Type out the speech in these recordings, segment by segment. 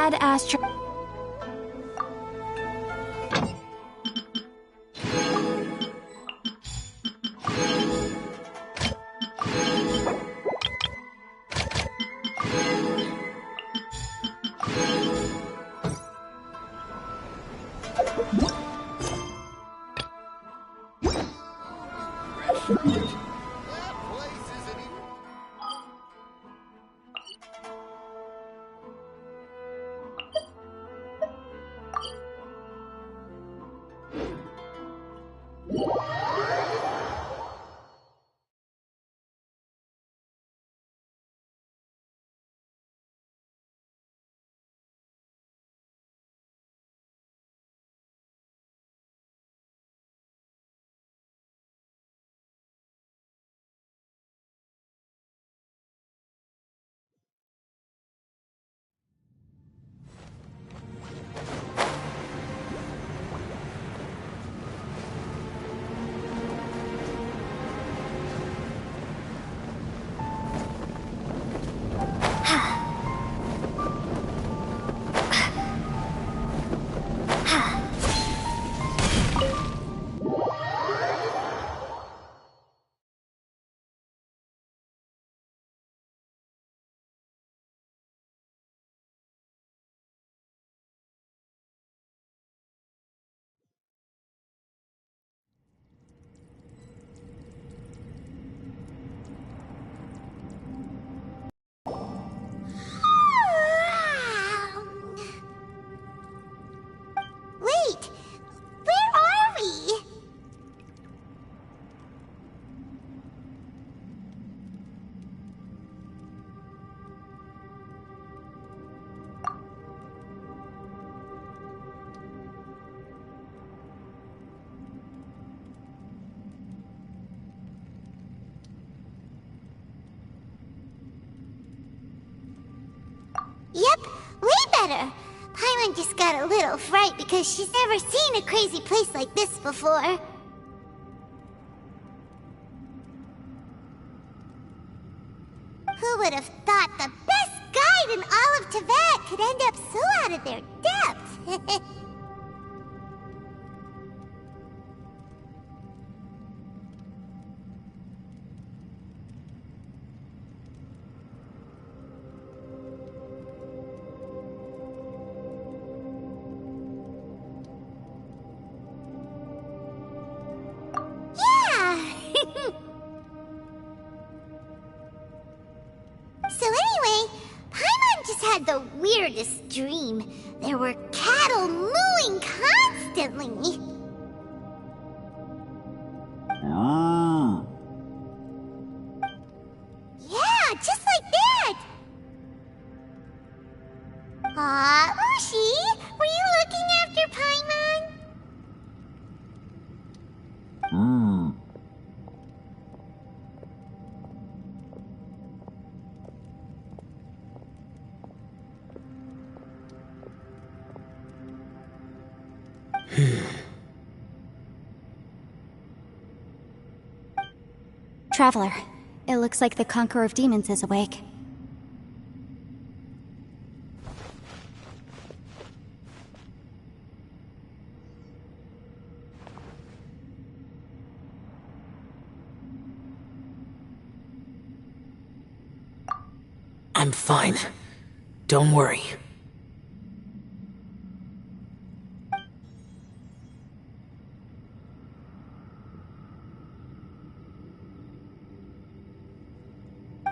Pfad Astro... Wait! Where are we? Yep, way better. Paimon just got a little fright because she's never seen a crazy place like this before. Who would have thought the best guide in all of Tibet could end up so out of their depth? So anyway, Paimon just had the weirdest dream. There were cattle mooing constantly. Ah. Yeah, just like that. Aw, Ushi, were you looking after Paimon? Hmm. Traveler, it looks like the Conqueror of Demons is awake. I'm fine. Don't worry.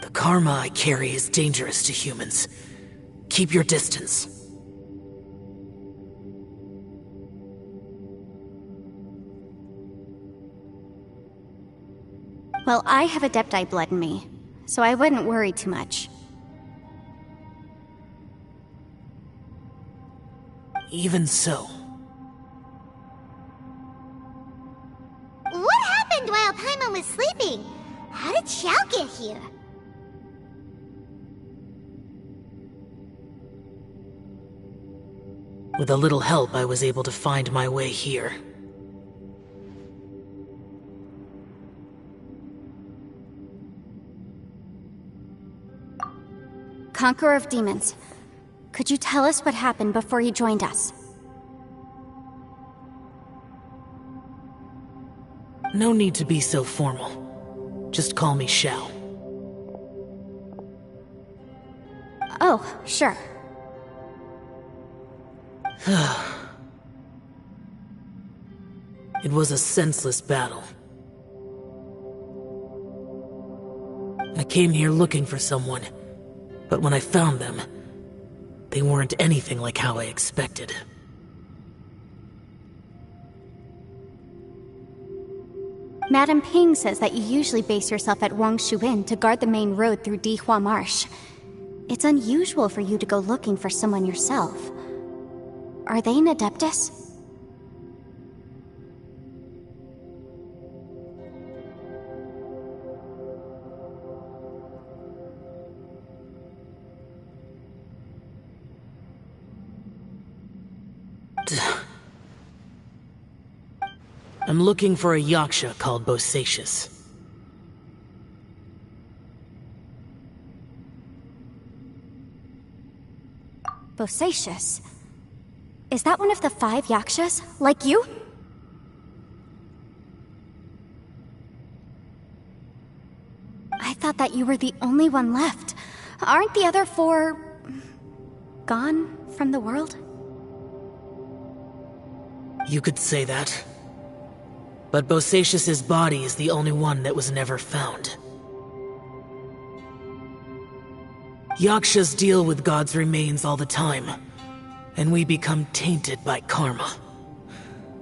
The karma I carry is dangerous to humans. Keep your distance. Well, I have Adepti blood in me, so I wouldn't worry too much. Even so. What happened while Paimon was sleeping? How did Xiao get here? With a little help, I was able to find my way here. Conqueror of Demons. Could you tell us what happened before you joined us? No need to be so formal. Just call me Shao. Oh, sure. It was a senseless battle. I came here looking for someone, but when I found them, they weren't anything like how I expected. Madame Ping says that you usually base yourself at Wangshu Inn to guard the main road through Dihua Marsh. It's unusual for you to go looking for someone yourself. Are they an Adeptus? I'm looking for a yaksha called Bosacius. Bosacius? Is that one of the 5 yakshas, like you? I thought that you were the only one left. Aren't the other 4... gone from the world? You could say that. But Bosacius's body is the only one that was never found. Yakshas deal with God's remains all the time, and we become tainted by karma.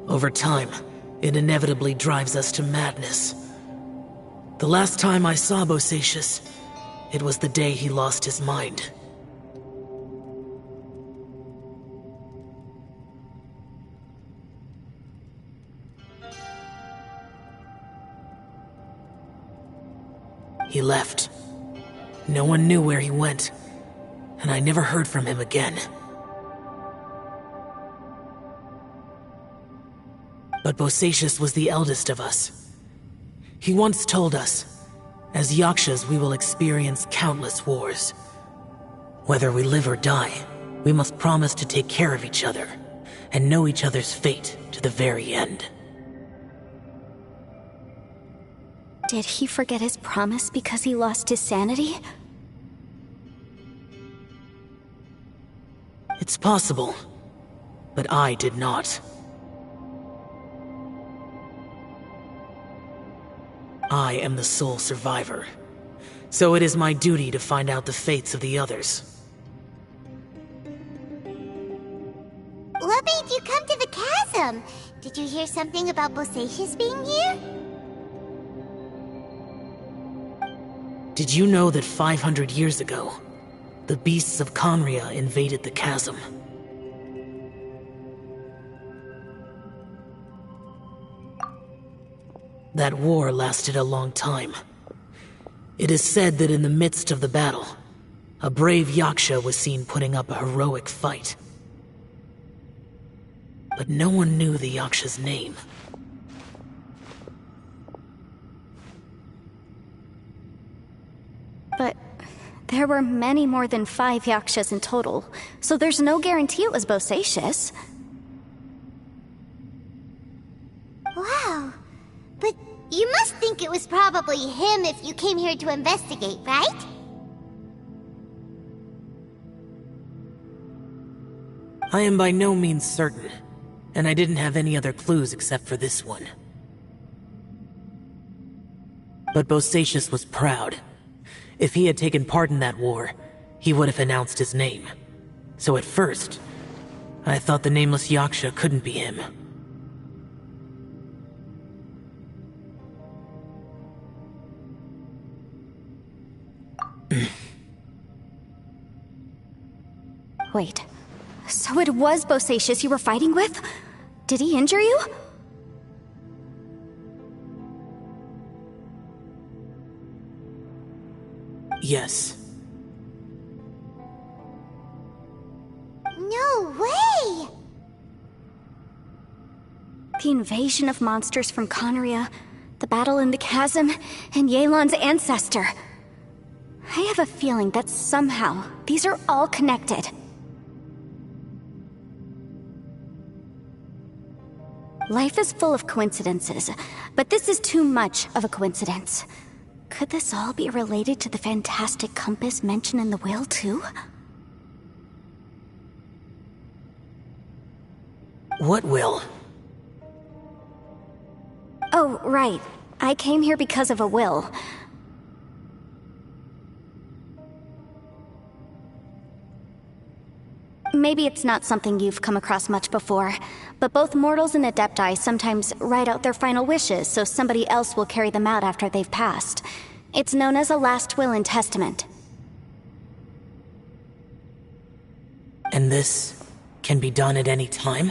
Over time, it inevitably drives us to madness. The last time I saw Bosacius, it was the day he lost his mind. He left. No one knew where he went, and I never heard from him again. But Bosacius was the eldest of us. He once told us, as yakshas we will experience countless wars. Whether we live or die, we must promise to take care of each other, and know each other's fate to the very end. Did he forget his promise because he lost his sanity? It's possible, but I did not. I am the sole survivor, so it is my duty to find out the fates of the others. What made you come to the chasm? Did you hear something about Bosacius being here? Did you know that 500 years ago, the beasts of Conria invaded the chasm? That war lasted a long time. It is said that in the midst of the battle, a brave yaksha was seen putting up a heroic fight. But no one knew the yaksha's name. But there were many more than 5 yakshas in total, so there's no guarantee it was Bosacius. Wow. But you must think it was probably him if you came here to investigate, right? I am by no means certain, and I didn't have any other clues except for this one. But Bosacius was proud. If he had taken part in that war, he would have announced his name. So at first, I thought the nameless yaksha couldn't be him. Wait, so it was Bosacius you were fighting with? Did he injure you? Yes. No way! The invasion of monsters from Conria, the battle in the chasm, and Yelan's ancestor. I have a feeling that somehow these are all connected. Life is full of coincidences, but this is too much of a coincidence. Could this all be related to the fantastic compass mentioned in the will, too? What will? Oh, right. I came here because of a will. Maybe it's not something you've come across much before, but both mortals and adepti sometimes write out their final wishes so somebody else will carry them out after they've passed. It's known as a last will and testament. And this can be done at any time?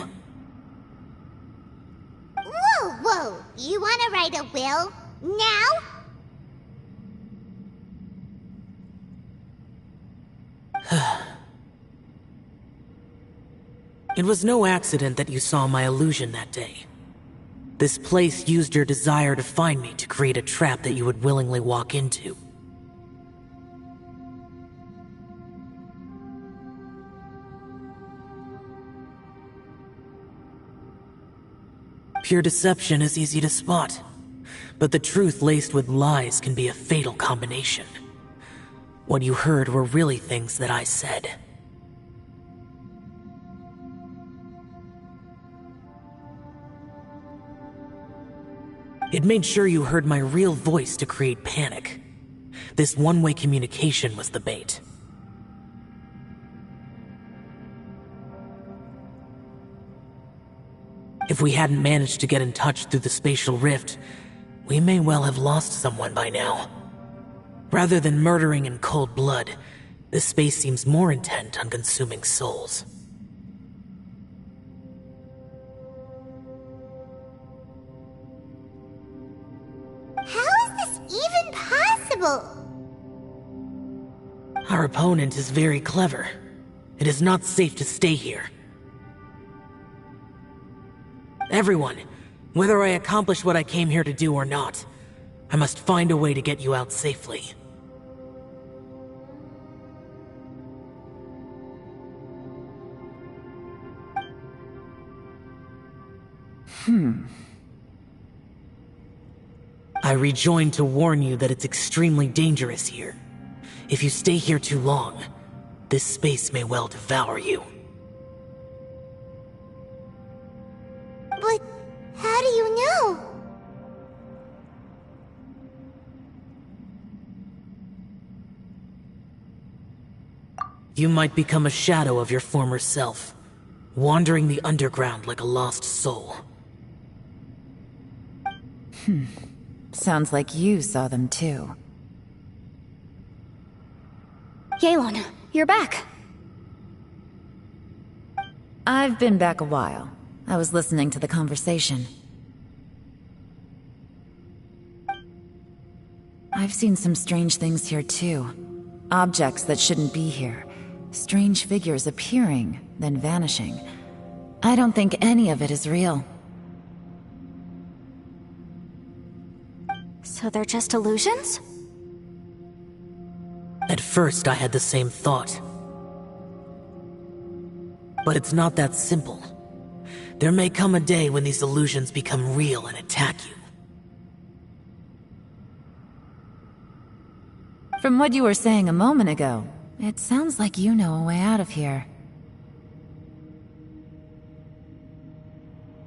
Whoa, whoa! You wanna write a will? Now? It was no accident that you saw my illusion that day. This place used your desire to find me to create a trap that you would willingly walk into. Pure deception is easy to spot, but the truth laced with lies can be a fatal combination. What you heard were really things that I said. It made sure you heard my real voice to create panic. This one-way communication was the bait. If we hadn't managed to get in touch through the spatial rift, we may well have lost someone by now. Rather than murdering in cold blood, this space seems more intent on consuming souls. Even possible? Our opponent is very clever. It is not safe to stay here. Everyone, whether I accomplish what I came here to do or not, I must find a way to get you out safely. I rejoined to warn you that it's extremely dangerous here. If you stay here too long, this space may well devour you. But how do you know? You might become a shadow of your former self, wandering the underground like a lost soul. Sounds like you saw them too. Yelan, you're back. I've been back a while. I was listening to the conversation. I've seen some strange things here too. Objects that shouldn't be here. Strange figures appearing, then vanishing. I don't think any of it is real. So they're just illusions? At first, I had the same thought. But it's not that simple. There may come a day when these illusions become real and attack you. From what you were saying a moment ago, it sounds like you know a way out of here.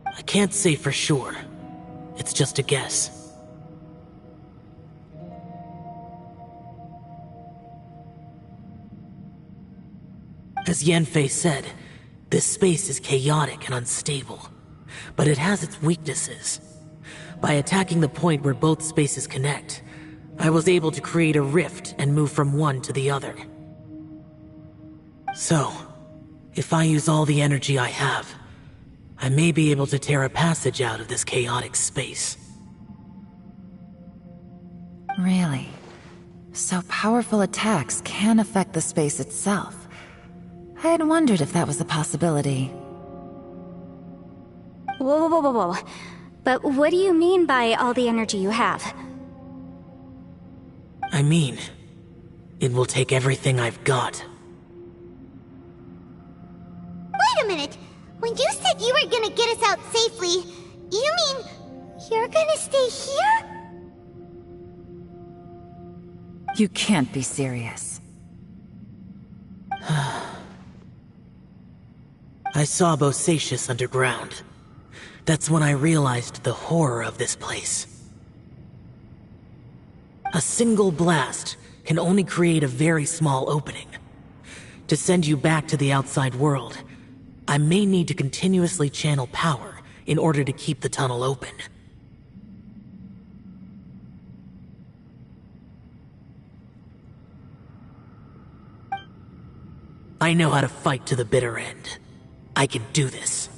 I can't say for sure. It's just a guess. As Yanfei said, this space is chaotic and unstable, but it has its weaknesses. By attacking the point where both spaces connect, I was able to create a rift and move from one to the other. So, if I use all the energy I have, I may be able to tear a passage out of this chaotic space. Really? So powerful attacks can affect the space itself. I had wondered if that was a possibility. Whoa, whoa, whoa, whoa. But what do you mean by all the energy you have? I mean, it will take everything I've got. Wait a minute! When you said you were gonna get us out safely, You mean you're gonna stay here? You can't be serious. I saw Bosacius underground. That's when I realized the horror of this place. A single blast can only create a very small opening. To send you back to the outside world, I may need to continuously channel power in order to keep the tunnel open. I know how to fight to the bitter end. I can do this.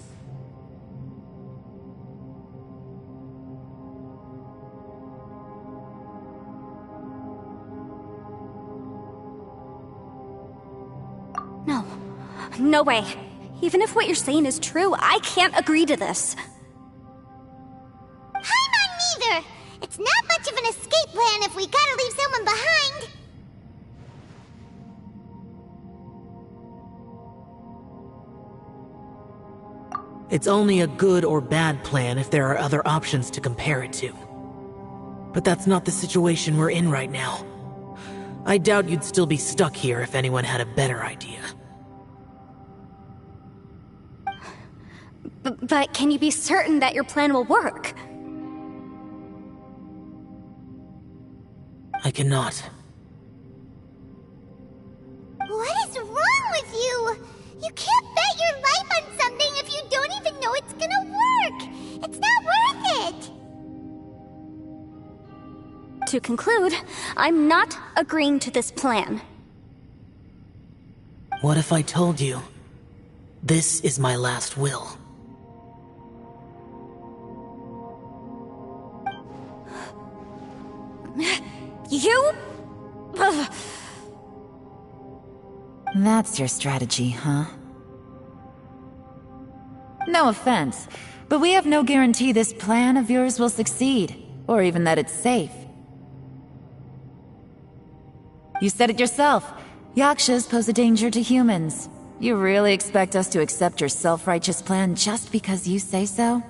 No. No way. Even if what you're saying is true, I can't agree to this. Paimon neither! It's not much of an escape plan if we gotta leave someone behind. It's only a good or bad plan if there are other options to compare it to. But that's not the situation we're in right now. I doubt you'd still be stuck here if anyone had a better idea. But can you be certain that your plan will work? I cannot. What is wrong with you? You can't bet your life on something if you don't even know it's gonna work. It's not worth it. To conclude, I'm not agreeing to this plan. What if I told you, this is my last will? You? Ugh. That's your strategy, huh? No offense, but we have no guarantee this plan of yours will succeed, or even that it's safe. You said it yourself. Yakshas pose a danger to humans. You really expect us to accept your self-righteous plan just because you say so?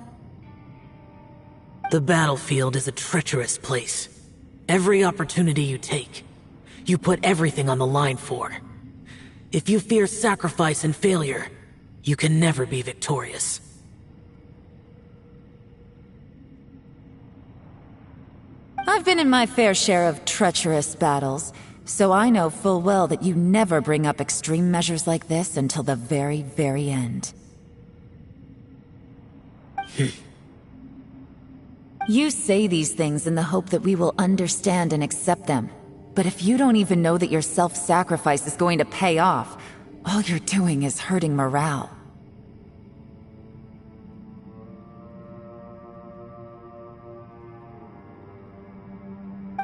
The battlefield is a treacherous place. Every opportunity you take, you put everything on the line for. If you fear sacrifice and failure, you can never be victorious. I've been in my fair share of treacherous battles, so I know full well that you never bring up extreme measures like this until the very, very end. You say these things in the hope that we will understand and accept them. But if you don't even know that your self-sacrifice is going to pay off, all you're doing is hurting morale.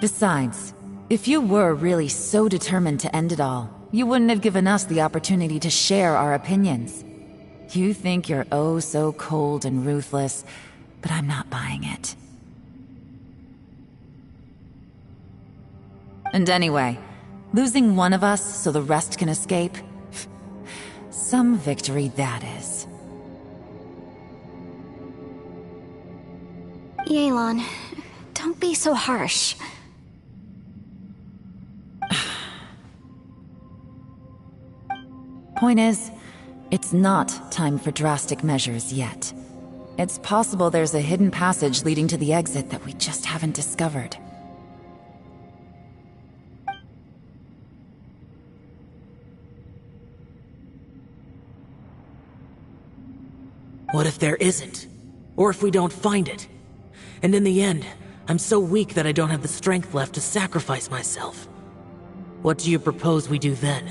Besides, if you were really so determined to end it all, you wouldn't have given us the opportunity to share our opinions. You think you're oh so cold and ruthless, but I'm not buying it. And anyway, losing one of us so the rest can escape? Some victory that is. Yelan, don't be so harsh. Point is, it's not time for drastic measures yet. It's possible there's a hidden passage leading to the exit that we just haven't discovered. What if there isn't? Or if we don't find it? And in the end, I'm so weak that I don't have the strength left to sacrifice myself. What do you propose we do then?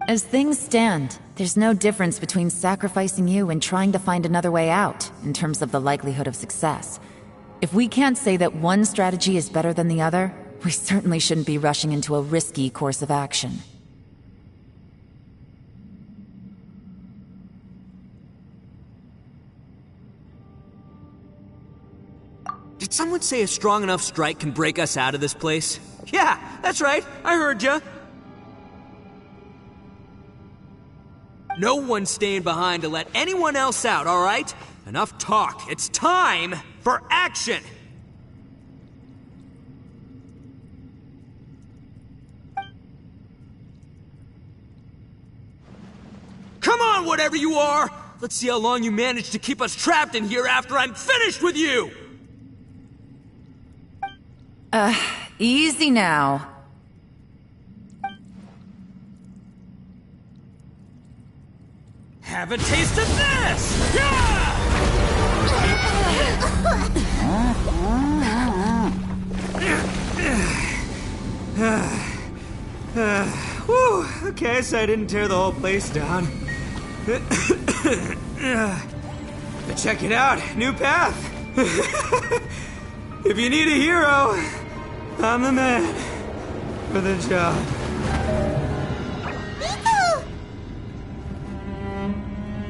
As things stand, there's no difference between sacrificing you and trying to find another way out, in terms of the likelihood of success. If we can't say that one strategy is better than the other, we certainly shouldn't be rushing into a risky course of action. Did someone say a strong enough strike can break us out of this place? Yeah, that's right, I heard ya. No one's staying behind to let anyone else out, alright? Enough talk. It's time for action! Come on, whatever you are! Let's see how long you manage to keep us trapped in here after I'm finished with you! Easy now. Have a taste of this! Yeah! Whew, okay, so I didn't tear the whole place down. But check it out, new path. If you need a hero, I'm the man for the job.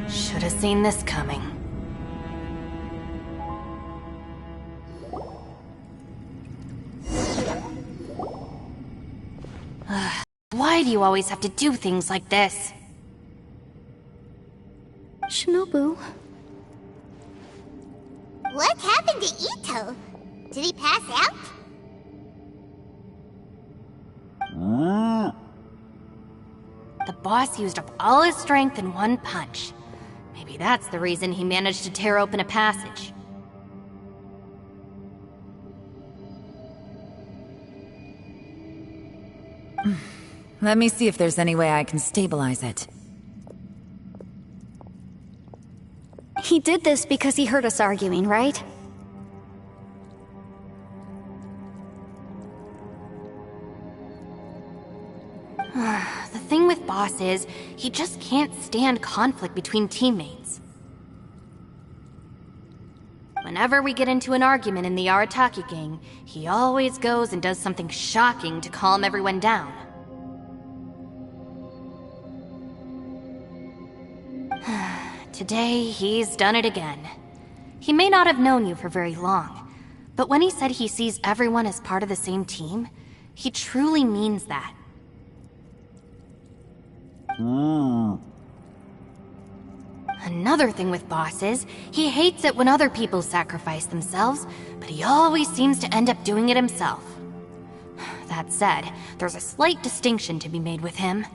Should have seen this coming. Why do you always have to do things like this? Shinobu. What happened to Ito? Did he pass out? The boss used up all his strength in one punch. Maybe that's the reason he managed to tear open a passage. Let me see if there's any way I can stabilize it. He did this because he heard us arguing, right? The thing with Boss is, he just can't stand conflict between teammates. Whenever we get into an argument in the Arataki gang, he always goes and does something shocking to calm everyone down. Today, he's done it again. He may not have known you for very long, but when he said he sees everyone as part of the same team, he truly means that. Another thing with Boss is, he hates it when other people sacrifice themselves, but he always seems to end up doing it himself. That said, there's a slight distinction to be made with him.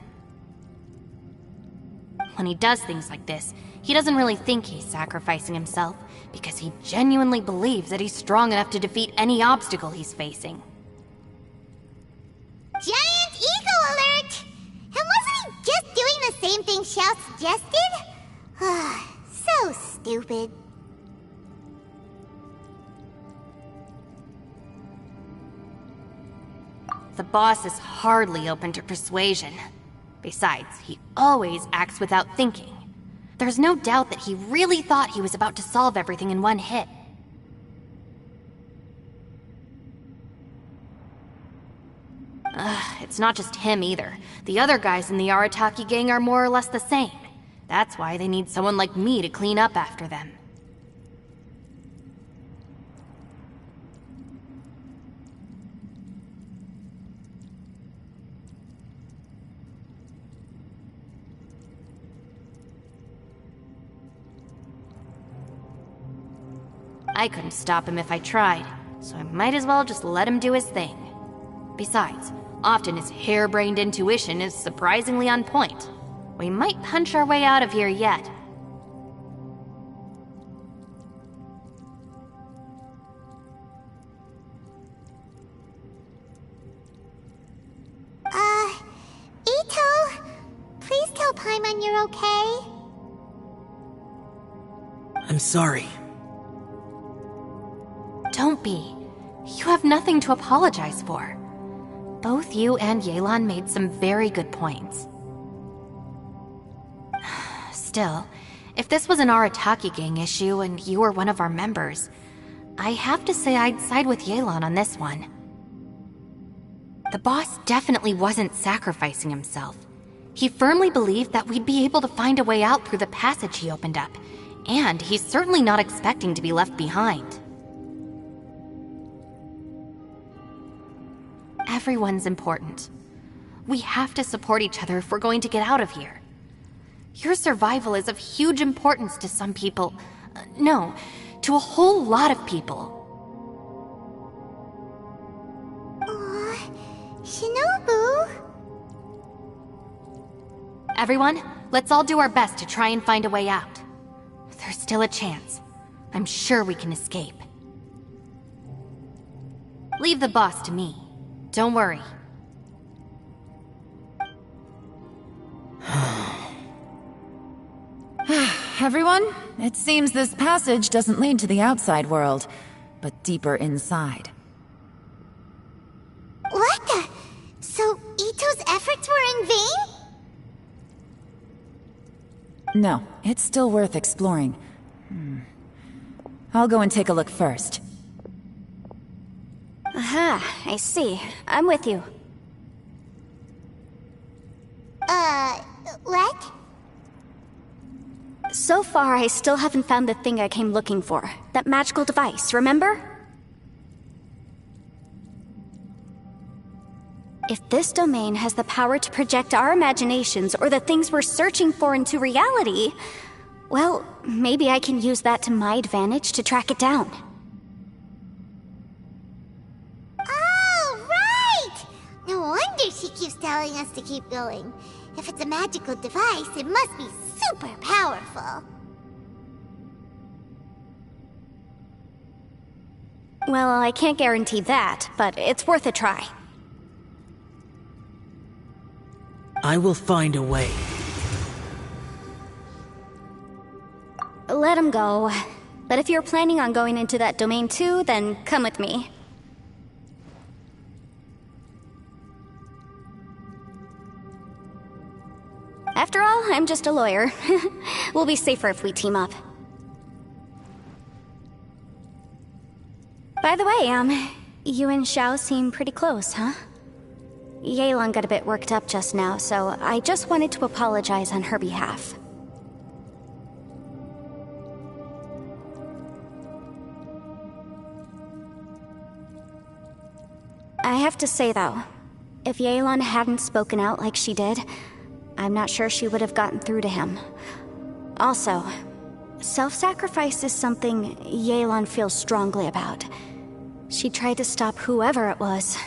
When he does things like this, he doesn't really think he's sacrificing himself, because he genuinely believes that he's strong enough to defeat any obstacle he's facing. Giant ego alert! And wasn't he just doing the same thing Xiao suggested? So stupid. The boss is hardly open to persuasion. Besides, he always acts without thinking. There's no doubt that he really thought he was about to solve everything in one hit. It's not just him either. The other guys in the Arataki gang are more or less the same. That's why they need someone like me to clean up after them. I couldn't stop him if I tried, so I might as well just let him do his thing. Besides, often his harebrained intuition is surprisingly on point. We might punch our way out of here yet. Ito, please tell Paimon you're okay. I'm sorry. Don't be. You have nothing to apologize for. Both you and Yelan made some very good points. Still, if this was an Arataki gang issue and you were one of our members, I have to say I'd side with Yelan on this one. The boss definitely wasn't sacrificing himself. He firmly believed that we'd be able to find a way out through the passage he opened up, and he's certainly not expecting to be left behind. Everyone's important. We have to support each other if we're going to get out of here. Your survival is of huge importance to some people. No, to a whole lot of people. Aw, Shinobu. Everyone, let's all do our best to try and find a way out. There's still a chance. I'm sure we can escape. Leave the boss to me. Don't worry. Everyone, it seems this passage doesn't lead to the outside world, but deeper inside. What the? So Ito's efforts were in vain? No, it's still worth exploring. I'll go and take a look first. Aha, I see. I'm with you. What? So far, I still haven't found the thing I came looking for. That magical device, remember? If this domain has the power to project our imaginations or the things we're searching for into reality, well, maybe I can use that to my advantage to track it down. Oh, right! No wonder she keeps telling us to keep going. If it's a magical device, it must be super powerful. Well, I can't guarantee that, but it's worth a try. I will find a way. Let him go. But if you're planning on going into that domain too, then come with me. After all, I'm just a lawyer. We'll be safer if we team up. By the way, you and Xiao seem pretty close, huh? Yelan got a bit worked up just now, so I just wanted to apologize on her behalf. I have to say though, if Yelan hadn't spoken out like she did, I'm not sure she would have gotten through to him. Also, self-sacrifice is something Yelan feels strongly about. She tried to stop whoever it was.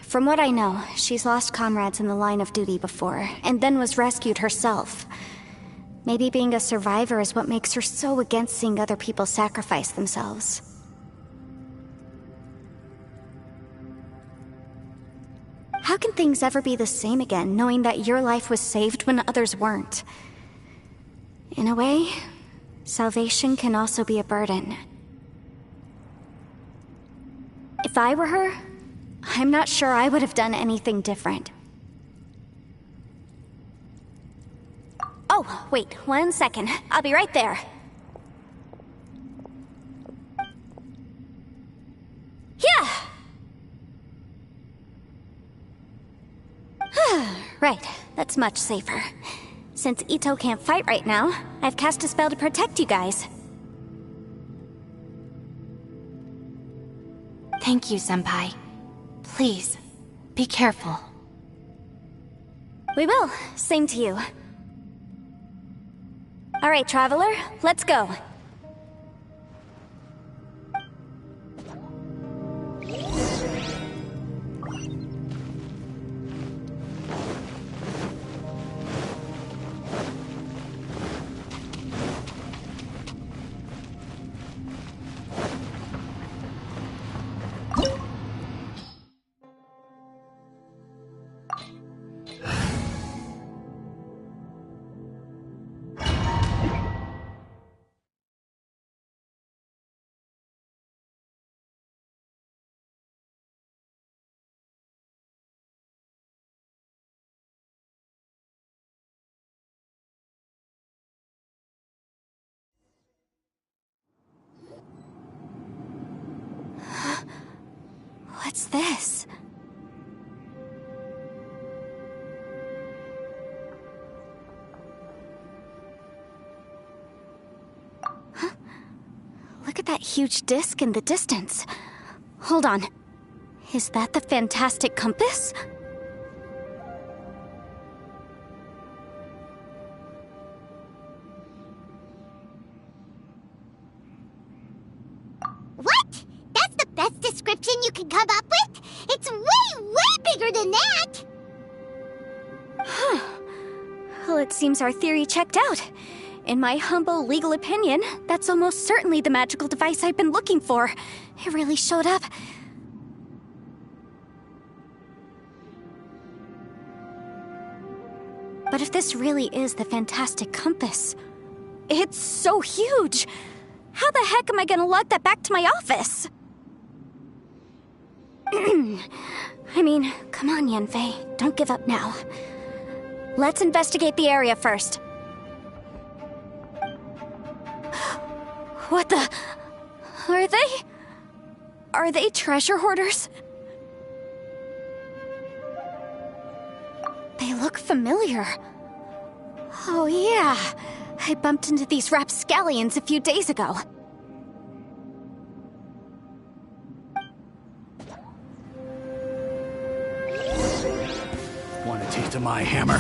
From what I know, she's lost comrades in the line of duty before, and then was rescued herself. Maybe being a survivor is what makes her so against seeing other people sacrifice themselves. How can things ever be the same again, knowing that your life was saved when others weren't? In a way, salvation can also be a burden. If I were her, I'm not sure I would have done anything different. Oh, wait, 1 second. I'll be right there. Yeah! Right, that's much safer. Since Ito can't fight right now, I've cast a spell to protect you guys. Thank you, Senpai. Please, be careful. We will. Same to you. All right, Traveler, let's go. What's this? Huh? Look at that huge disc in the distance. Hold on. Is that the fantastic compass? What? That's the best description you can come up with? It's way, way bigger than that! Well, it seems our theory checked out. In my humble legal opinion, that's almost certainly the magical device I've been looking for. It really showed up. But if this really is the fantastic compass, it's so huge! How the heck am I gonna lug that back to my office? I mean, come on, Yanfei. Don't give up now. Let's investigate the area first. What the... Are they treasure hoarders? They look familiar. Oh yeah, I bumped into these rapscallions a few days ago. Want a taste of my hammer?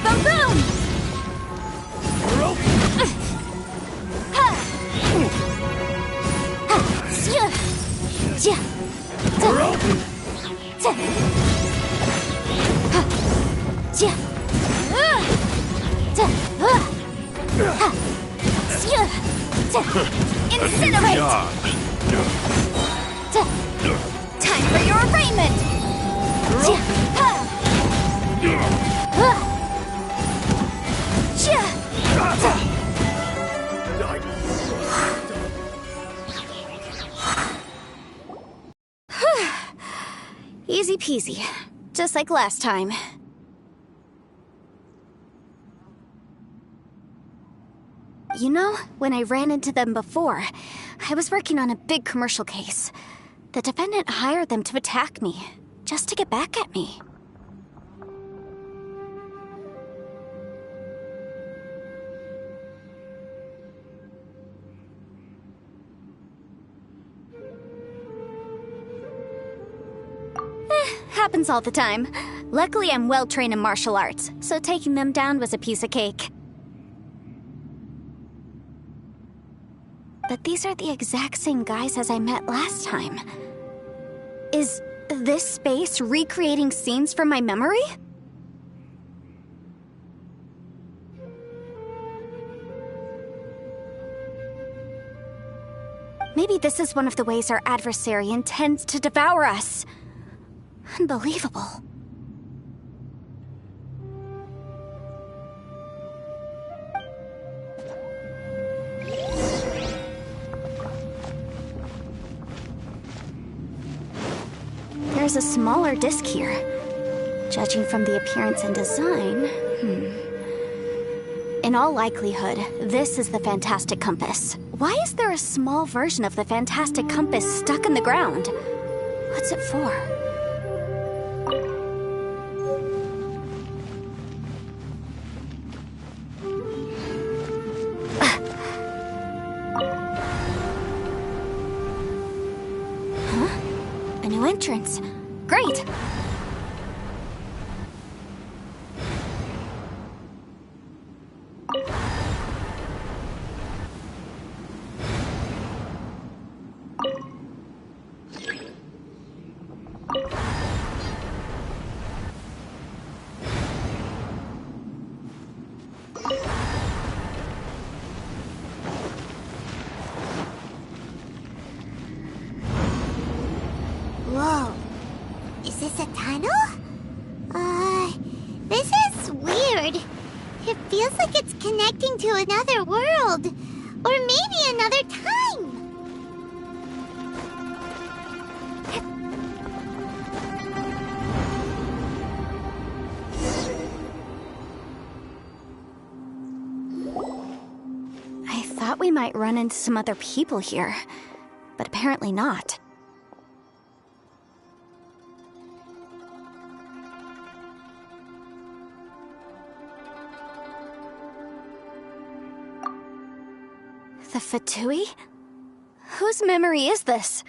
Boom boom! Incinerate! Time for your arraignment! Easy peasy, just like last time. You know, when I ran into them before, I was working on a big commercial case. The defendant hired them to attack me, just to get back at me. Happens all the time. Luckily, I'm well trained in martial arts, so taking them down was a piece of cake. But these are the exact same guys as I met last time. Is this space recreating scenes from my memory? Maybe this is one of the ways our adversary intends to devour us. Unbelievable. There's a smaller disc here. Judging from the appearance and design, In all likelihood, this is the fantastic compass. Why is there a small version of the fantastic compass stuck in the ground? What's it for? A new entrance. Great! Whoa. Is this a tunnel? This is weird. It feels like it's connecting to another world. Or maybe another time. I thought we might run into some other people here, but apparently not. The Fatui? Whose memory is this?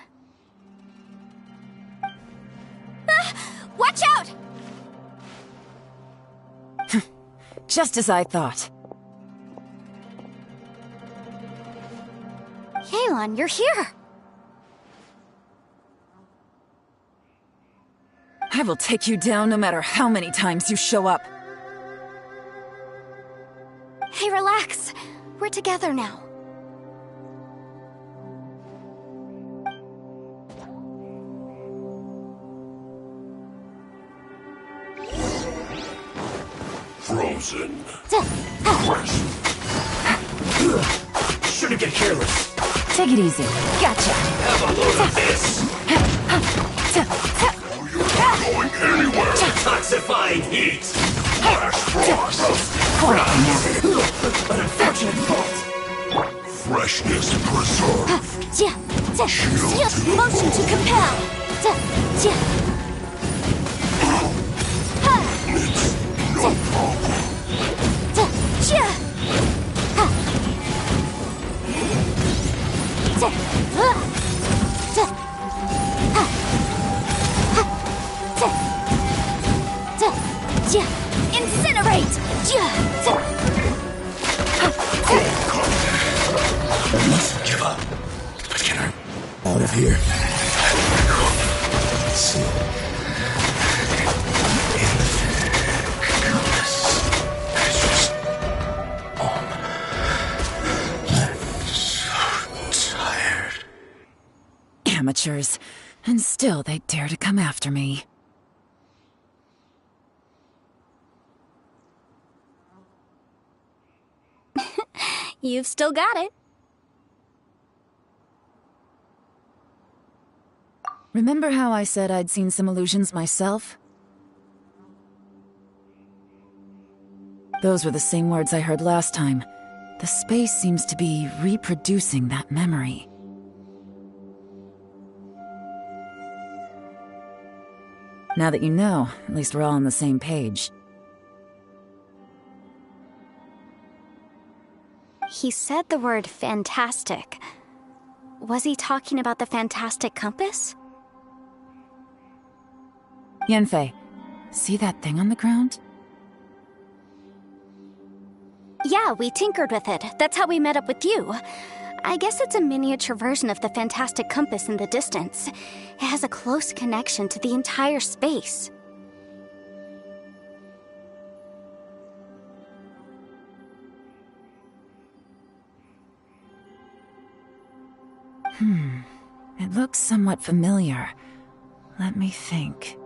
Ah! Watch out! Just as I thought. Yelan, you're here! I will take you down no matter how many times you show up. Hey, relax. We're together now. Frozen. Shouldn't get careless. Take it easy. Gotcha. Have a load of this. You're not going anywhere. Detoxifying heat. Flash frost. An unfortunate fault. Freshness preserved. Motion to compel. No problem. Incinerate! Give up. But get her out of here. Let's see. I'm so tired. Amateurs. And still they dare to come after me. You've still got it. Remember how I said I'd seen some illusions myself? Those were the same words I heard last time. The space seems to be reproducing that memory. Now that you know, at least we're all on the same page. He said the word fantastic. Was he talking about the fantastic compass? Yanfei, see that thing on the ground? Yeah, we tinkered with it. That's how we met up with you. I guess it's a miniature version of the fantastic compass in the distance. It has a close connection to the entire space. It looks somewhat familiar. Let me think.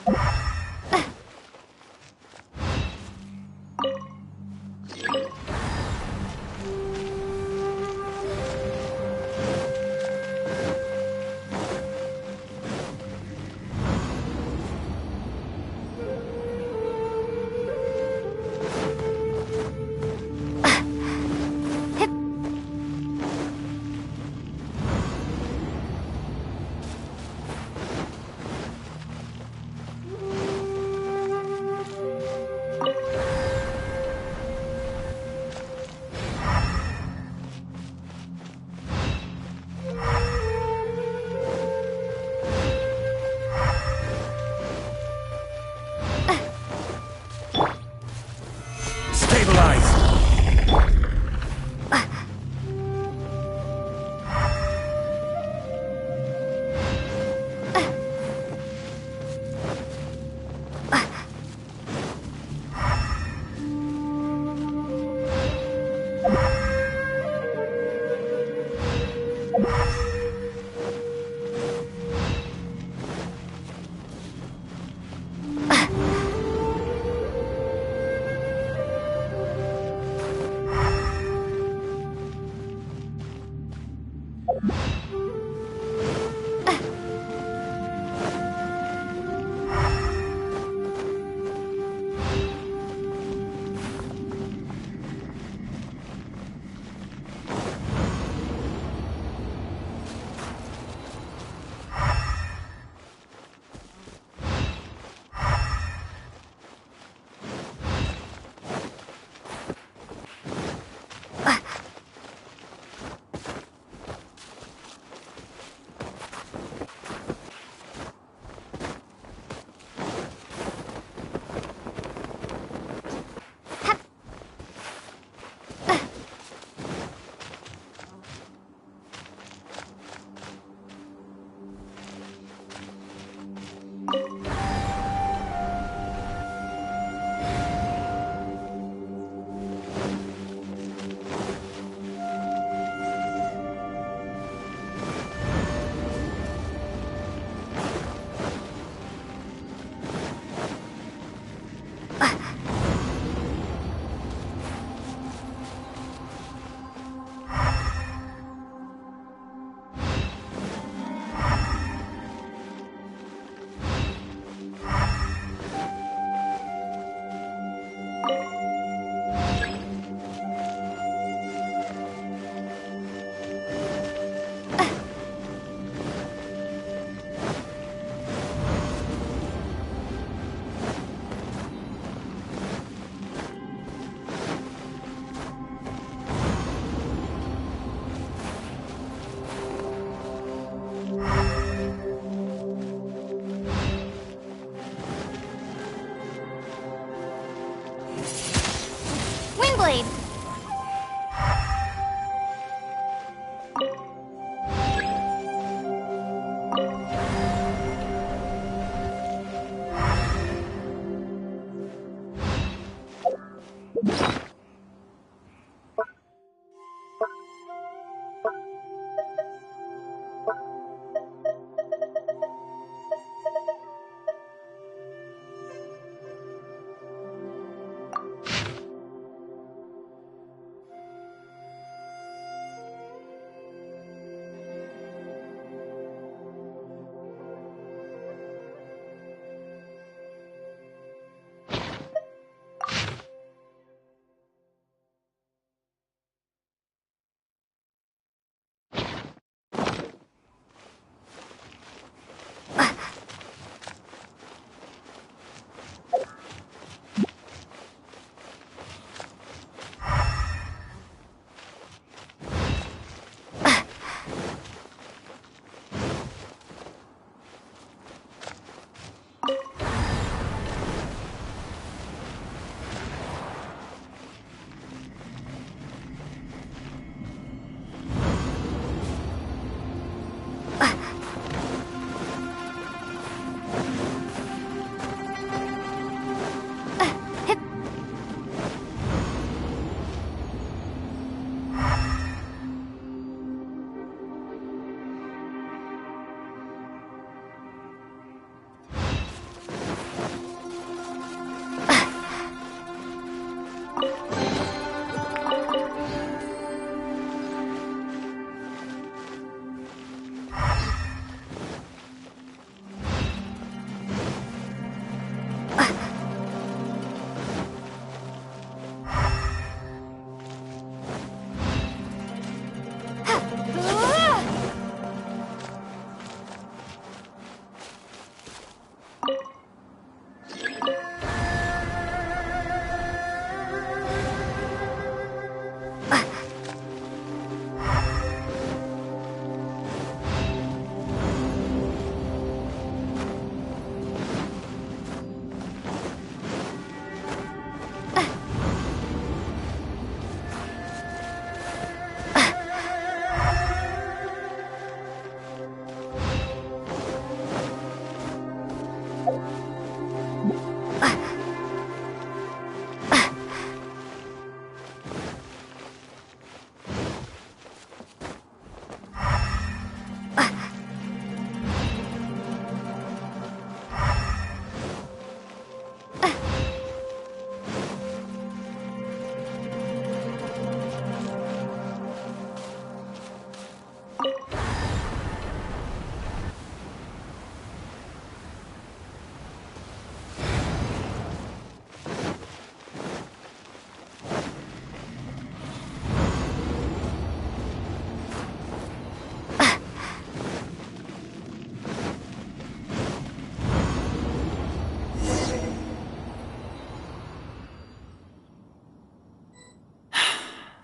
Windblade!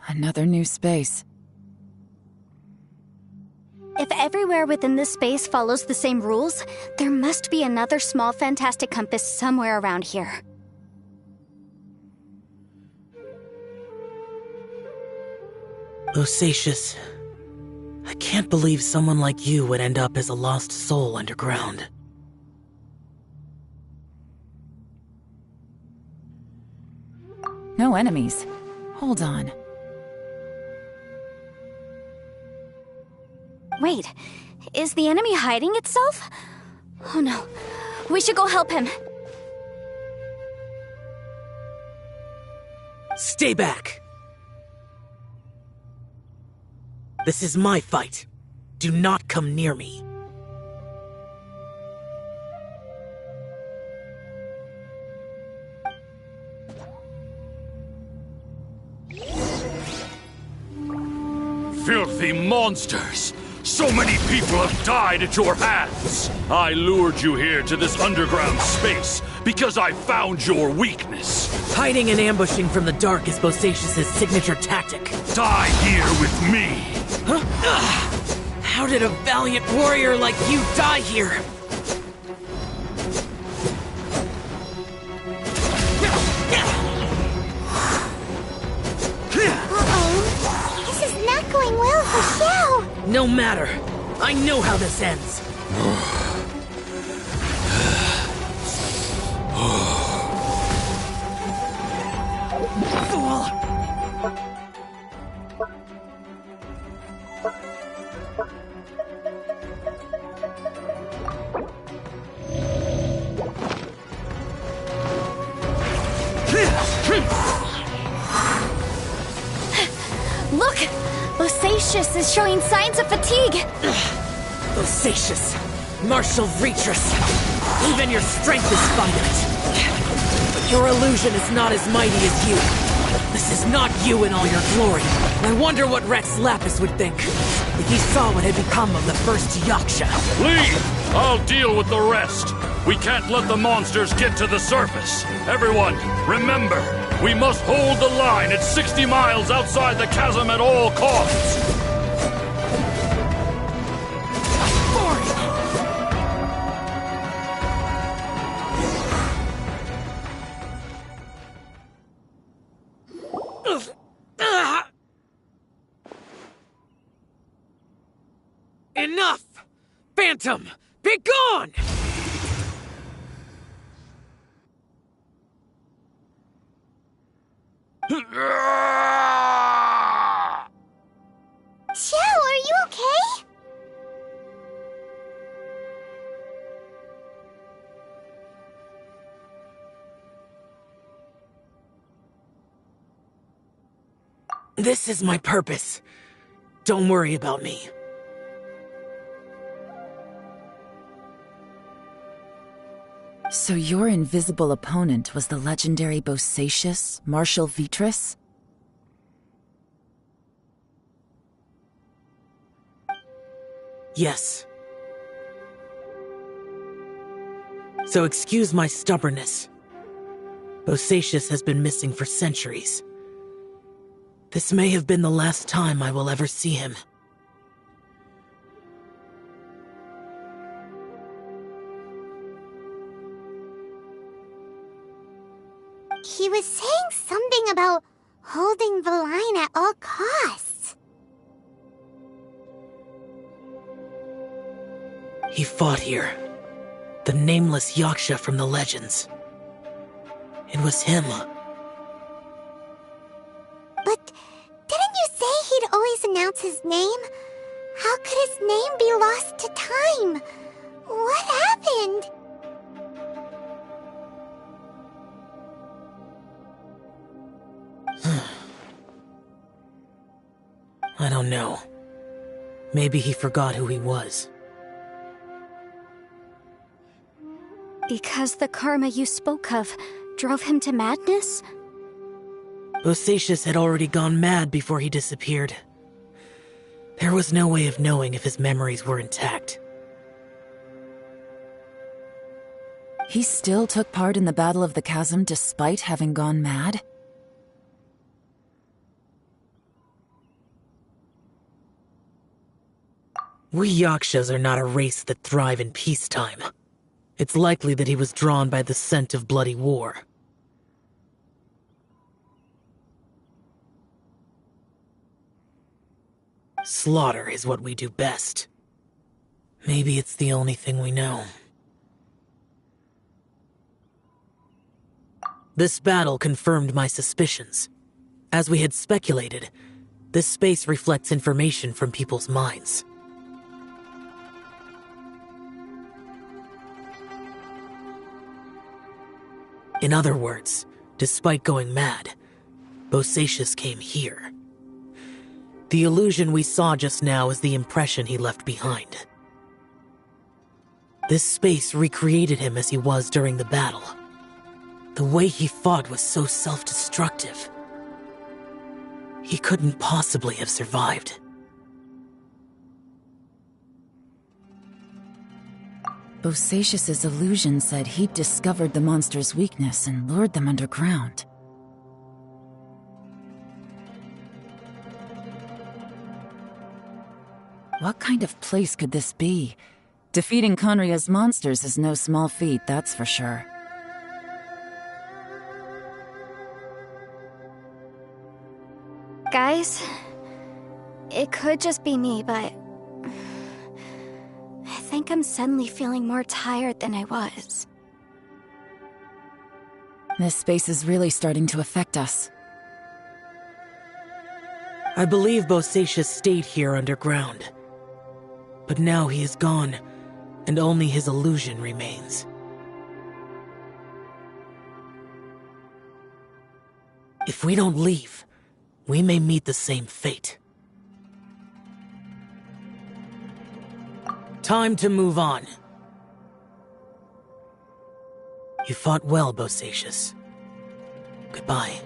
Another new space. If everywhere within this space follows the same rules, there must be another small fantastic compass somewhere around here. Bosacius, I can't believe someone like you would end up as a lost soul underground. No enemies. Hold on. Wait, is the enemy hiding itself? Oh no, we should go help him. Stay back! This is my fight. Do not come near me. Filthy monsters! So many people have died at your hands! I lured you here to this underground space because I found your weakness. Hiding and ambushing from the dark is Bosacius' signature tactic. Die here with me! Huh? How did a valiant warrior like you die here? Uh-oh. This is not going well for Xiao. No matter. I know how this ends. Fool! Look! Bosacius is showing signs of fatigue! Bosacius, martial Retris, even your strength is finite. But your illusion is not as mighty as you. This is not you in all your glory. I wonder what Rex Lapis would think if he saw what had become of the first Yaksha. Leave! I'll deal with the rest. We can't let the monsters get to the surface. Everyone, remember, we must hold the line at 60 miles outside the chasm at all costs. Enough! Phantom, be gone! Xiao, are you okay? This is my purpose. Don't worry about me. So your invisible opponent was the legendary Bosacius, Marshal Vitris? Yes. So excuse my stubbornness. Bosacius has been missing for centuries. This may have been the last time I will ever see him. He was saying something about holding the line at all costs. He fought here. The nameless Yaksha from the legends. It was him. But didn't you say he'd always announce his name? How could his name be lost to time? What happened? I don't know. Maybe he forgot who he was. Because the karma you spoke of drove him to madness? Bosacius had already gone mad before he disappeared. There was no way of knowing if his memories were intact. He still took part in the Battle of the Chasm despite having gone mad? We Yakshas are not a race that thrive in peacetime. It's likely that he was drawn by the scent of bloody war. Slaughter is what we do best. Maybe it's the only thing we know. This battle confirmed my suspicions. As we had speculated, this space reflects information from people's minds. In other words, despite going mad, Bosacius came here. The illusion we saw just now is the impression he left behind. This space recreated him as he was during the battle. The way he fought was so self-destructive. He couldn't possibly have survived. Bosacius's illusion said he'd discovered the monster's weakness and lured them underground. What kind of place could this be? Defeating Conria's monsters is no small feat, that's for sure. Guys, it could just be me, but I think I'm suddenly feeling more tired than I was. This space is really starting to affect us. I believe Bosacius stayed here underground. But now he is gone, and only his illusion remains. If we don't leave, we may meet the same fate. Time to move on. You fought well, Bosacius. Goodbye.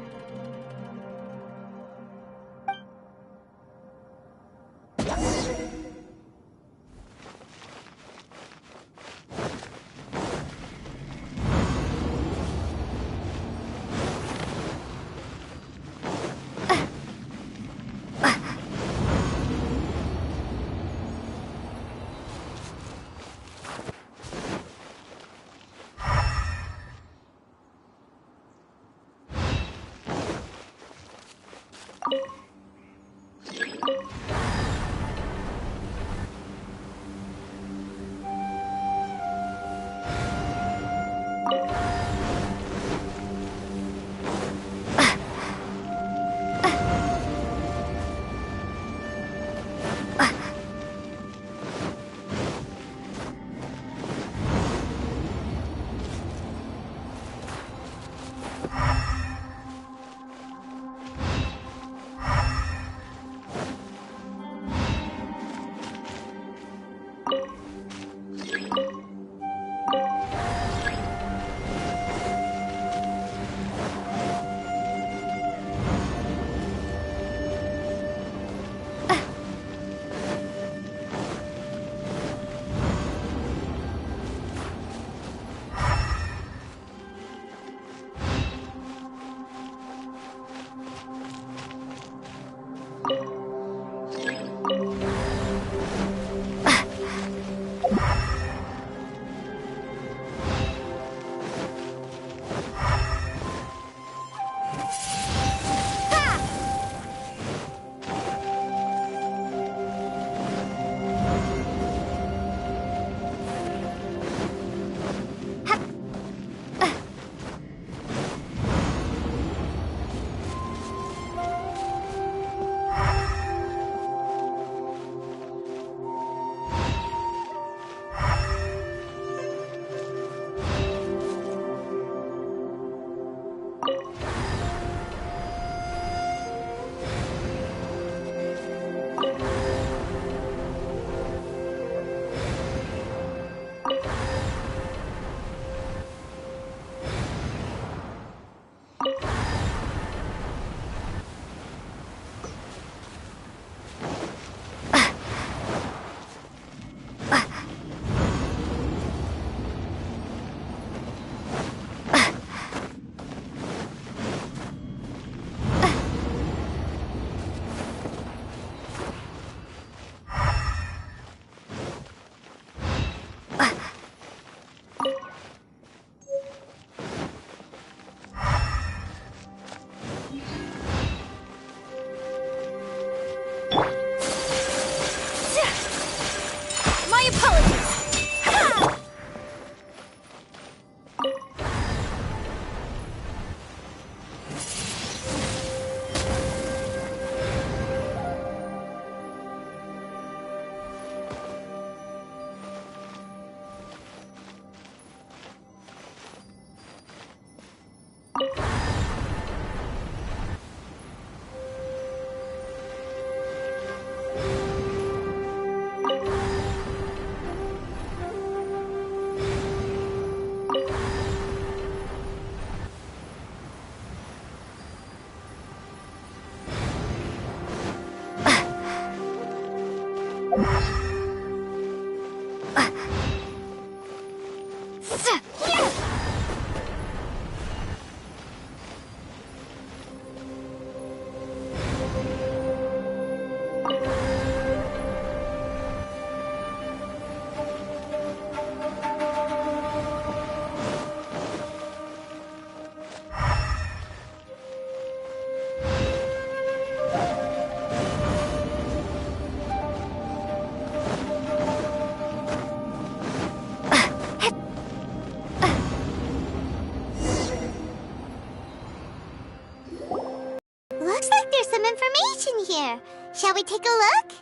Looks like there's some information here. Shall we take a look?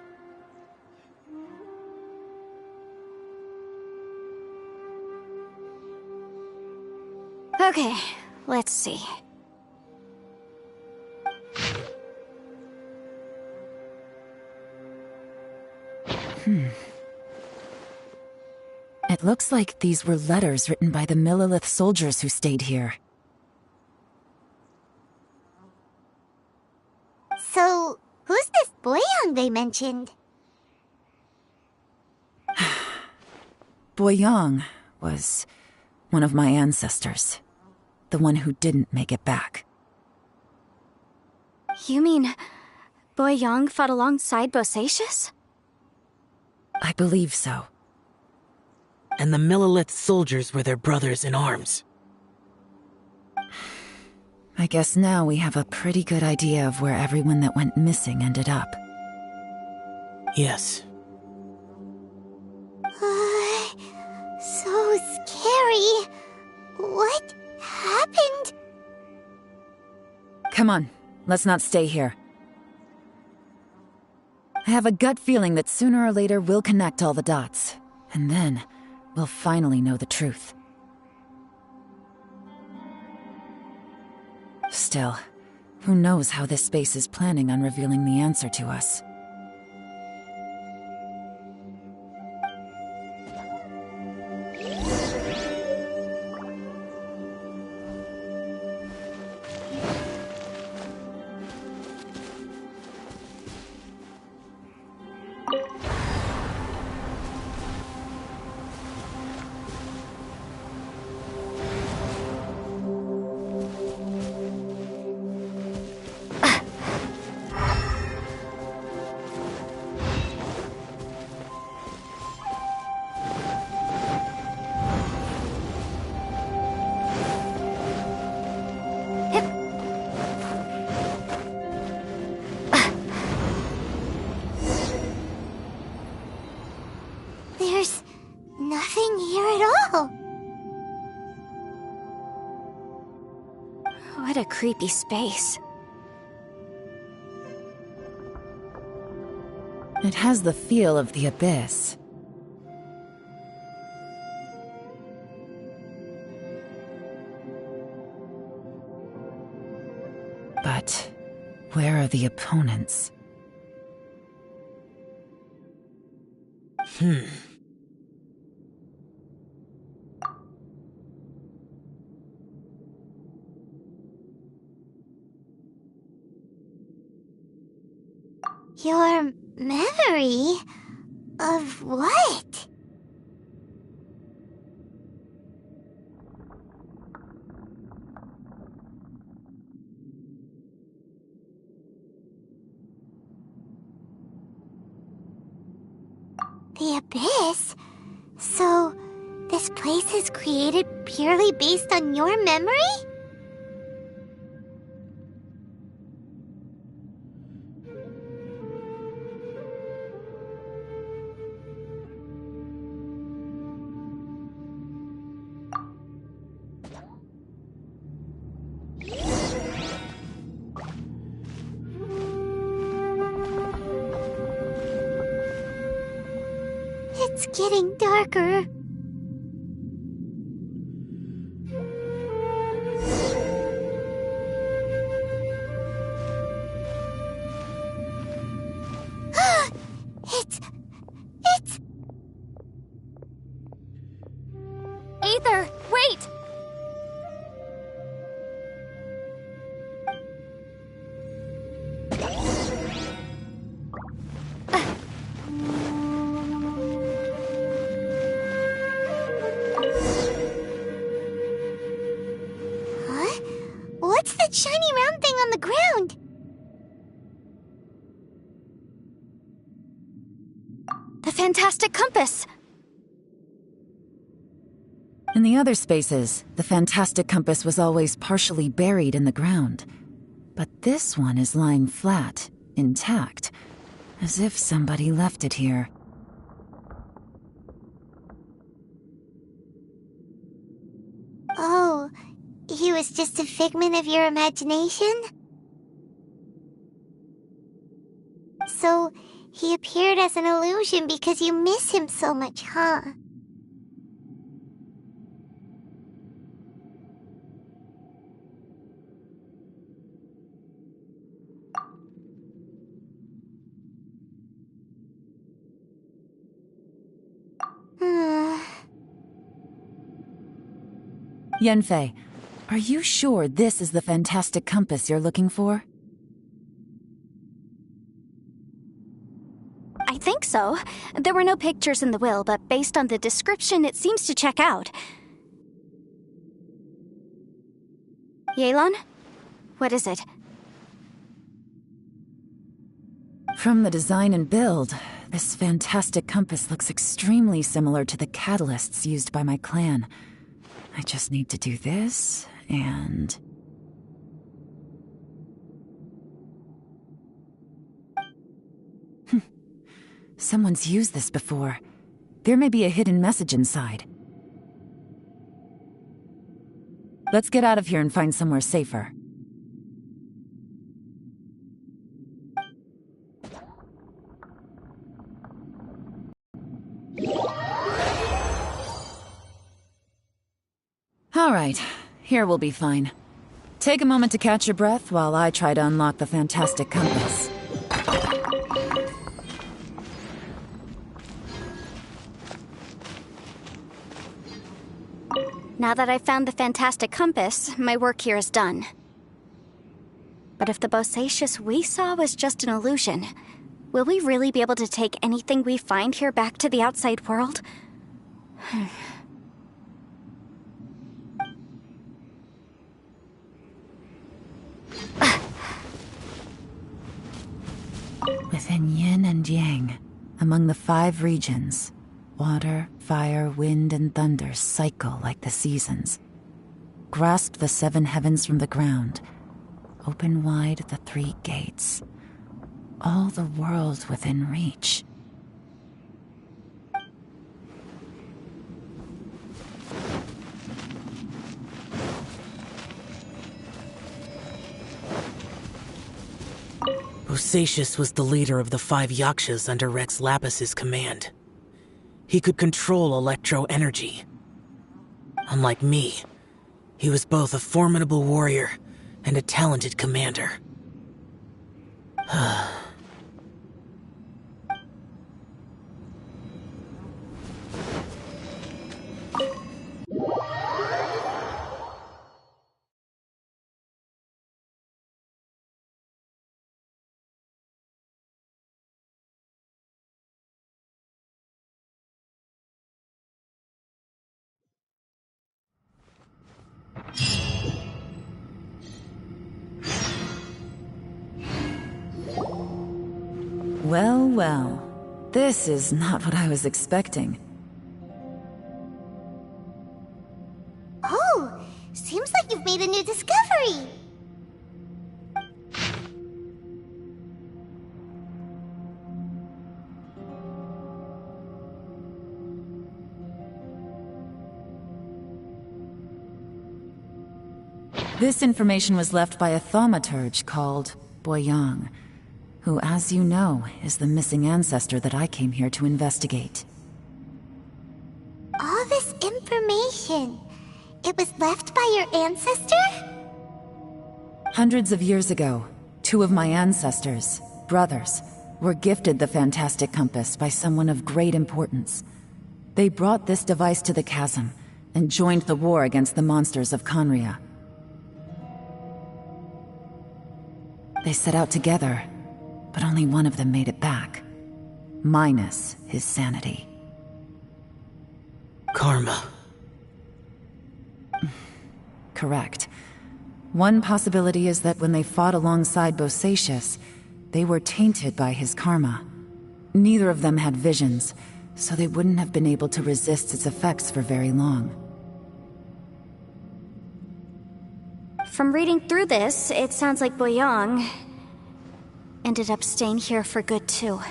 Okay, let's see. It looks like these were letters written by the Millelith soldiers who stayed here. So, who's this Boyang they mentioned? Boyang was one of my ancestors. The one who didn't make it back. You mean Boyang fought alongside Bosacius? I believe so. And the Millelith soldiers were their brothers in arms. I guess now we have a pretty good idea of where everyone that went missing ended up. Yes. So scary. What happened? Come on, let's not stay here. I have a gut feeling that sooner or later we'll connect all the dots. And then, we'll finally know the truth. Still, who knows how this space is planning on revealing the answer to us. There's nothing here at all. What a creepy space. It has the feel of the abyss. But where are the opponents? Your memory of what? The abyss? So, this place is created purely based on your memory? It's getting darker. It's... Aether, wait! Huh? What's that shiny round thing on the ground? The fantastic compass! In the other spaces, the fantastic compass was always partially buried in the ground. But this one is lying flat, intact, as if somebody left it here. Oh, he was just a figment of your imagination? So, he appeared as an illusion because you miss him so much, huh? Yanfei, are you sure this is the fantastic compass you're looking for? I think so. There were no pictures in the will, but based on the description, it seems to check out. Yelan? What is it? From the design and build, this fantastic compass looks extremely similar to the catalysts used by my clan. I just need to do this, and... Someone's used this before. There may be a hidden message inside. Let's get out of here and find somewhere safer. All right, here we'll be fine. Take a moment to catch your breath while I try to unlock the fantastic compass. Now that I've found the fantastic compass, my work here is done. But if the bosacious we saw was just an illusion, will we really be able to take anything we find here back to the outside world? Within yin and yang, among the 5 regions, water, fire, wind, and thunder cycle like the seasons. Grasp the 7 heavens from the ground. Open wide the 3 gates. All the world within reach. Bosacious was the leader of the 5 Yakshas under Rex Lapis's command. He could control electro-energy. Unlike me, he was both a formidable warrior and a talented commander. Well, well. This is not what I was expecting. Oh, seems like you've made a new discovery. This information was left by a thaumaturge called Boyang, who, as you know, is the missing ancestor that I came here to investigate. just left by your ancestor? Hundreds of years ago, two of my ancestors, brothers, were gifted the fantastic compass by someone of great importance. They brought this device to the chasm and joined the war against the monsters of Conria. They set out together, but only one of them made it back, minus his sanity. Karma. Correct. One possibility is that when they fought alongside Bosacius, they were tainted by his karma. Neither of them had visions, so they wouldn't have been able to resist its effects for very long. From reading through this, it sounds like Boyang ended up staying here for good too.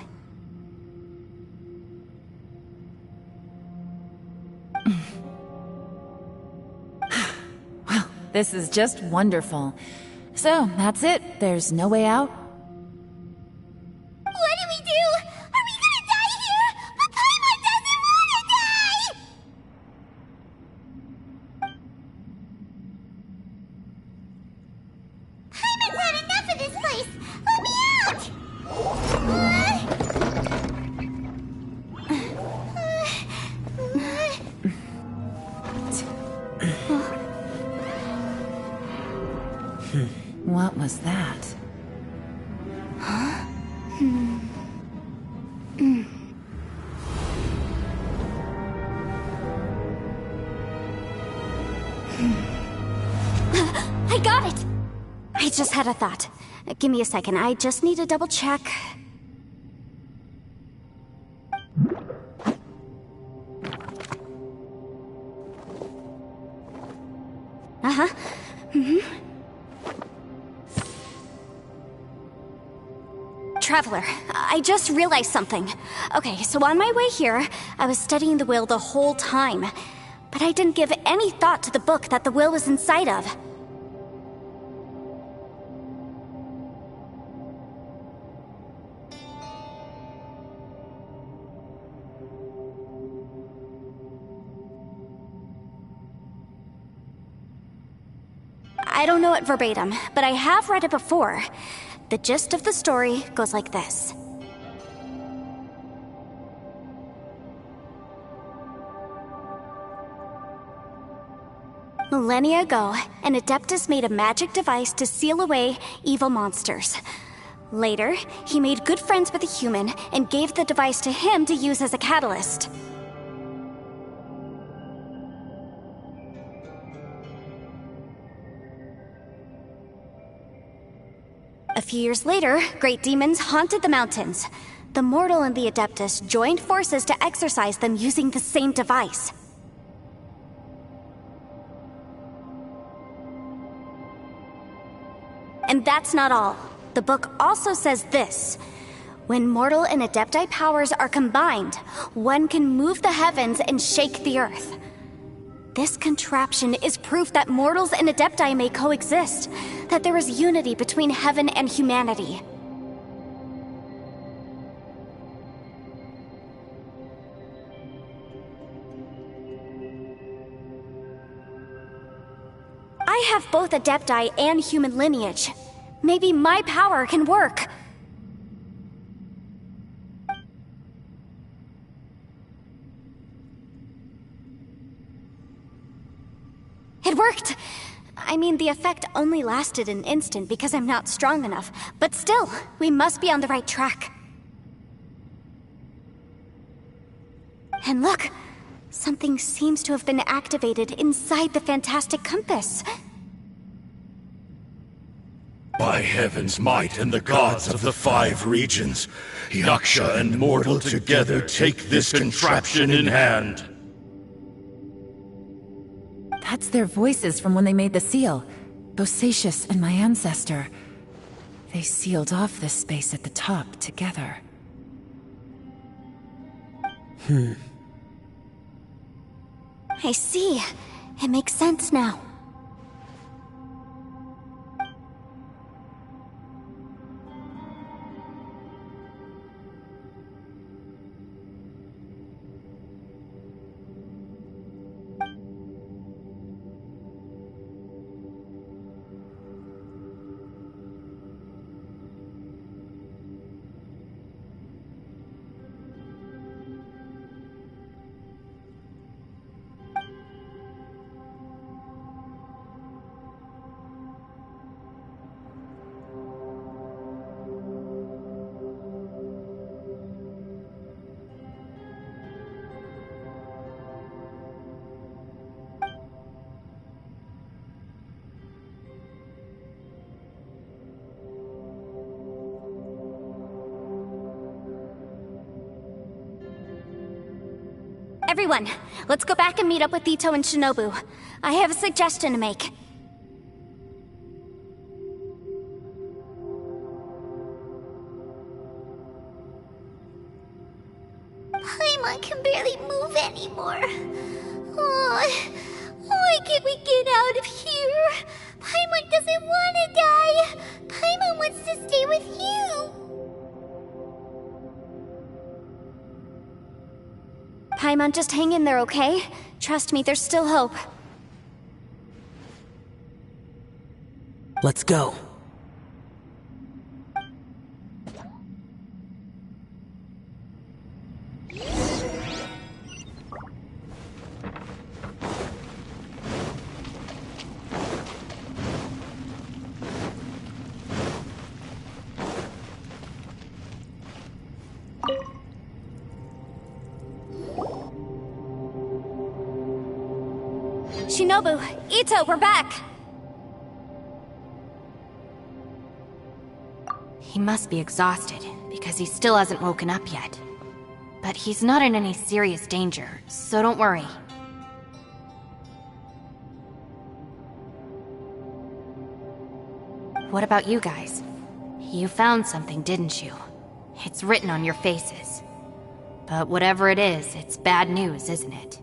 Well, this is just wonderful. So, that's it. There's no way out? What do we do? Are we gonna die here? But Paimon doesn't wanna die! Paimon's had enough of this place! Let me out! What was that? I got it! I just had a thought. Give me a second, I just need to double check. Uh-huh. Traveler, I just realized something. Okay, so on my way here, I was studying the will the whole time. But I didn't give any thought to the book that the will was inside of. I don't know it verbatim, but I have read it before. The gist of the story goes like this. Millennia ago, an Adeptus made a magic device to seal away evil monsters. Later, he made good friends with a human and gave the device to him to use as a catalyst. A few years later, great demons haunted the mountains. The mortal and the Adeptus joined forces to exorcise them using the same device. And that's not all. The book also says this. When mortal and Adepti powers are combined, one can move the heavens and shake the earth. This contraption is proof that mortals and Adepti may coexist, that there is unity between heaven and humanity. I have both Adepti and human lineage. Maybe my power can work. It worked! I mean, the effect only lasted an instant because I'm not strong enough, but still, we must be on the right track. And look! Something seems to have been activated inside the fantastic compass. By heaven's might and the gods of the 5 regions, Yaksha and mortal together take this contraption in hand. That's their voices from when they made the seal. Bosacius and my ancestor. They sealed off this space at the top together. I see. It makes sense now. Everyone, let's go back and meet up with Ito and Shinobu. I have a suggestion to make. Paimon can barely move anymore. Oh, why can't we get out of here? Paimon doesn't want to die. Paimon wants to stay with you. Paimon, just hang in there, okay? Trust me, there's still hope. Let's go. Shinobu, Ito, we're back! He must be exhausted, because he still hasn't woken up yet. But he's not in any serious danger, so don't worry. What about you guys? You found something, didn't you? It's written on your faces. But whatever it is, it's bad news, isn't it?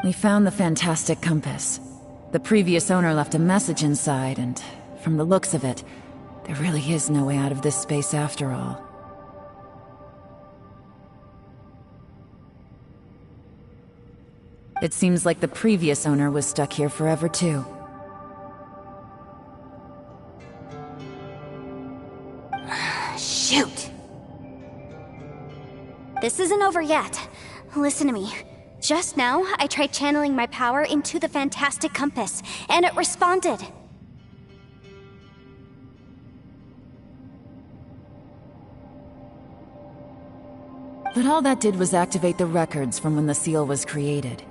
We found the fantastic compass. The previous owner left a message inside, and from the looks of it, there really is no way out of this space after all. It seems like the previous owner was stuck here forever too. Shoot! This isn't over yet. Listen to me. Just now, I tried channeling my power into the fantastic compass, and it responded. But all that did was activate the records from when the seal was created.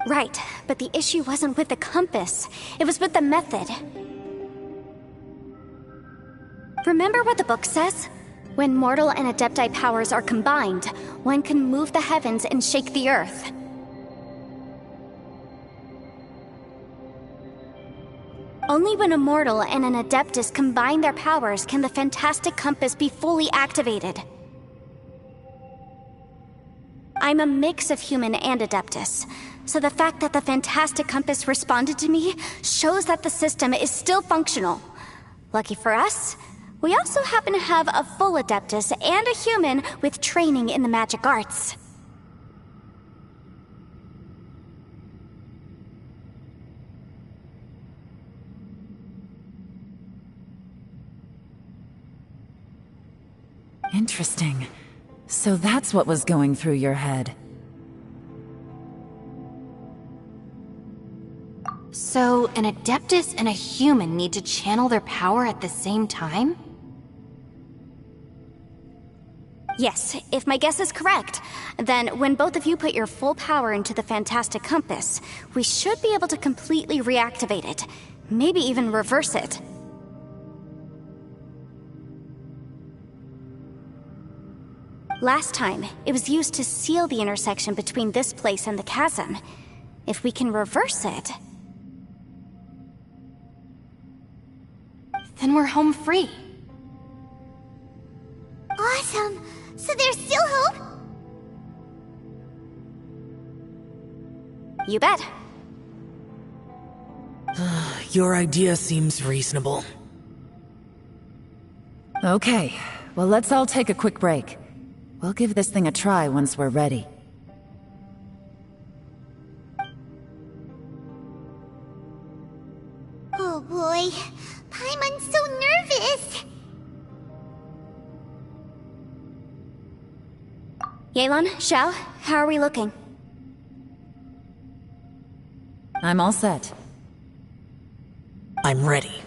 Right, but the issue wasn't with the compass. It was with the method. Remember what the book says? When mortal and Adepti powers are combined, one can move the heavens and shake the earth. Only when a mortal and an Adeptus combine their powers can the fantastic compass be fully activated. I'm a mix of human and Adeptus, so the fact that the fantastic compass responded to me shows that the system is still functional. Lucky for us, we also happen to have a full Adeptus and a human with training in the magic arts. Interesting. So that's what was going through your head. So, an Adeptus and a human need to channel their power at the same time? Yes, if my guess is correct, then when both of you put your full power into the fantastic compass, we should be able to completely reactivate it. Maybe even reverse it. Last time, it was used to seal the intersection between this place and the chasm. If we can reverse it... then we're home free. Awesome! So there's still hope? You bet. Your idea seems reasonable. Okay, well let's all take a quick break. We'll give this thing a try once we're ready. Oh boy, Paimon's so nervous! Yelan, Xiao, how are we looking? I'm all set. I'm ready.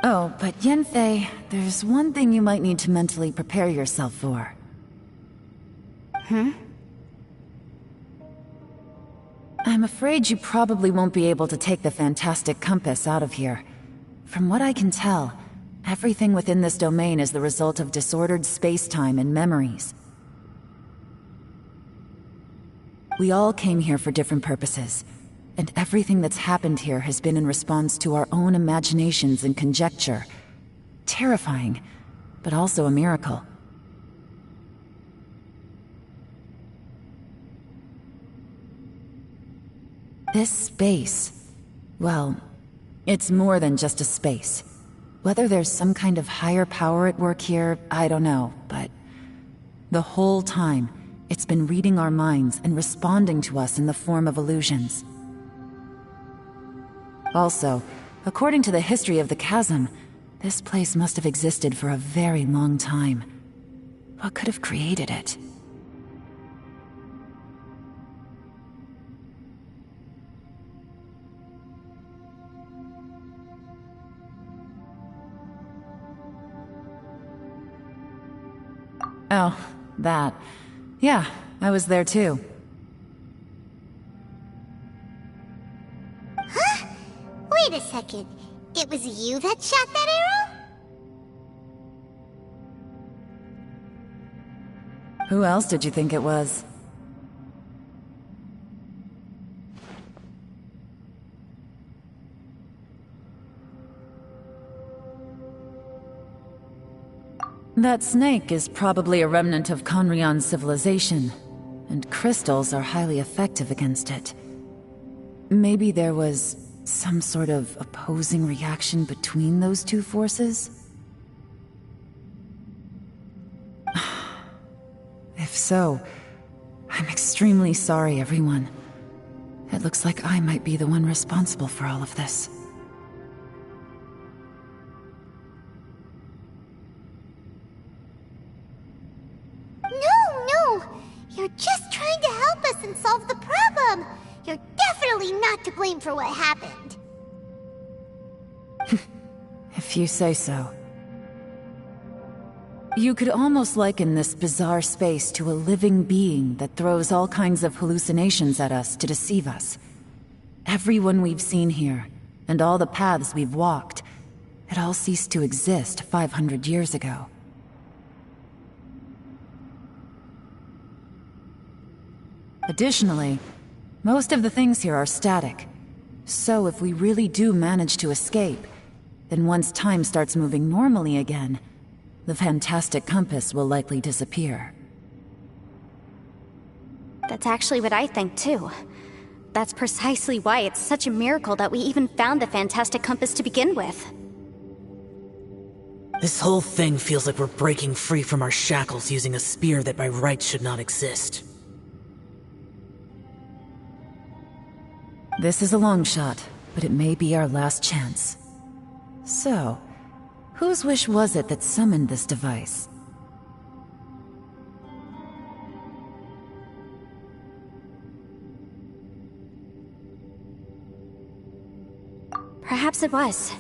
Oh, but Yanfei, there's one thing you might need to mentally prepare yourself for. I'm afraid you probably won't be able to take the fantastic compass out of here. From what I can tell, everything within this domain is the result of disordered space-time and memories. We all came here for different purposes, and everything that's happened here has been in response to our own imaginations and conjecture. Terrifying, but also a miracle. This space, well, it's more than just a space. Whether there's some kind of higher power at work here, I don't know, but the whole time, it's been reading our minds and responding to us in the form of illusions. Also, according to the history of the chasm, this place must have existed for a very long time. What could have created it? Oh, that. Yeah, I was there too. Huh? Wait a second. It was you that shot that arrow? Who else did you think it was? That snake is probably a remnant of Conrion's civilization, and crystals are highly effective against it. Maybe there was some sort of opposing reaction between those two forces? If so, I'm extremely sorry, everyone. It looks like I might be the one responsible for all of this. No! You're just trying to help us and solve the problem! You're definitely not to blame for what happened. If you say so. You could almost liken this bizarre space to a living being that throws all kinds of hallucinations at us to deceive us. Everyone we've seen here, and all the paths we've walked, it all ceased to exist 500 years ago. Additionally, most of the things here are static. So if we really do manage to escape, then once time starts moving normally again, the fantastic compass will likely disappear. That's actually what I think too. That's precisely why it's such a miracle that we even found the fantastic compass to begin with. This whole thing feels like we're breaking free from our shackles using a spear that by rights should not exist. This is a long shot, but it may be our last chance. So, whose wish was it that summoned this device? Perhaps it was.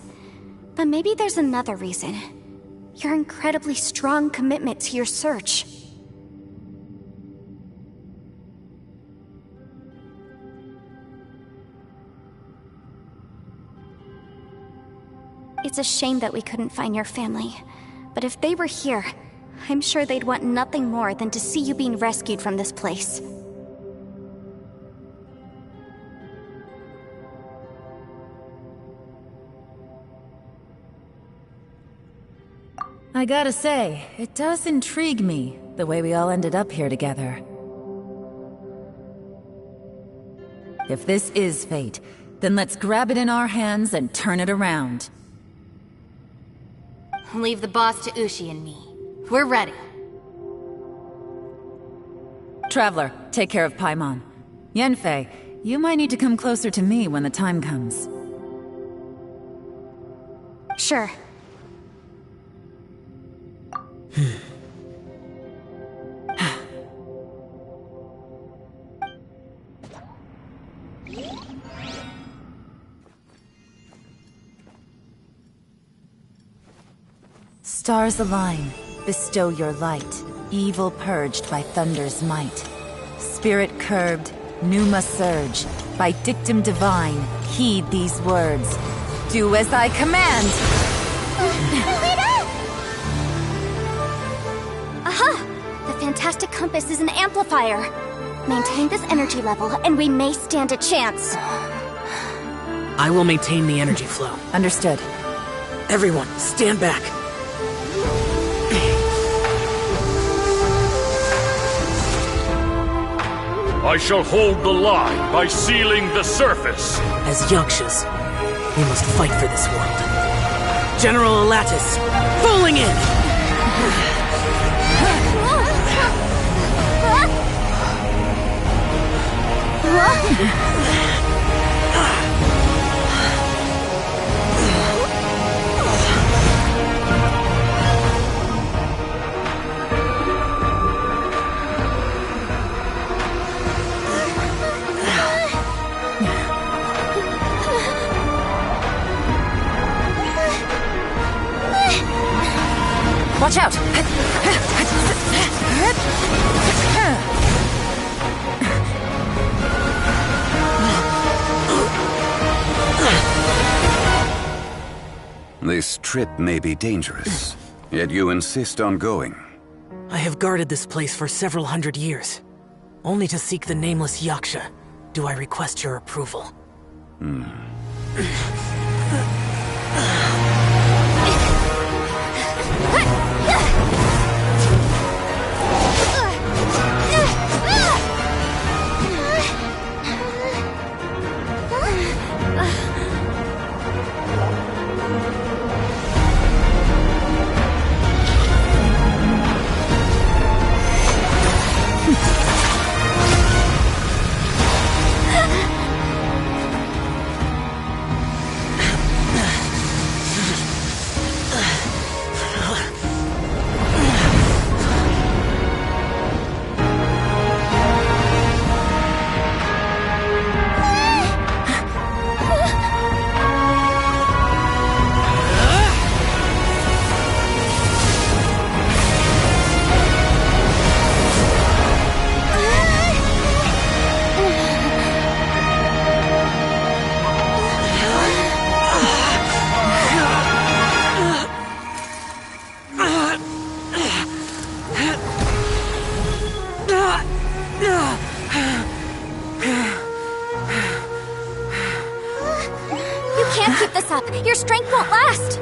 But maybe there's another reason. Your incredibly strong commitment to your search. It's a shame that we couldn't find your family. But if they were here, I'm sure they'd want nothing more than to see you being rescued from this place. I gotta say, it does intrigue me, the way we all ended up here together. If this is fate, then let's grab it in our hands and turn it around. Leave the boss to Ushi and me. We're ready. Traveler, take care of Paimon. Yanfei, you might need to come closer to me when the time comes. Sure. Stars align, bestow your light, evil purged by thunder's might. Spirit curbed, pneuma surge, By dictum divine, heed these words. Do as I command! Aha! The fantastic compass is an amplifier. Maintain this energy level, and we may stand a chance. I will maintain the energy flow. Understood. Everyone, stand back. I shall hold the line by sealing the surface. As Yakshas, we must fight for this world. General Alatus, falling in! Watch out! This trip may be dangerous, yet you insist on going. I have guarded this place for several hundred years. Only to seek the nameless Yaksha do I request your approval. Your strength won't last!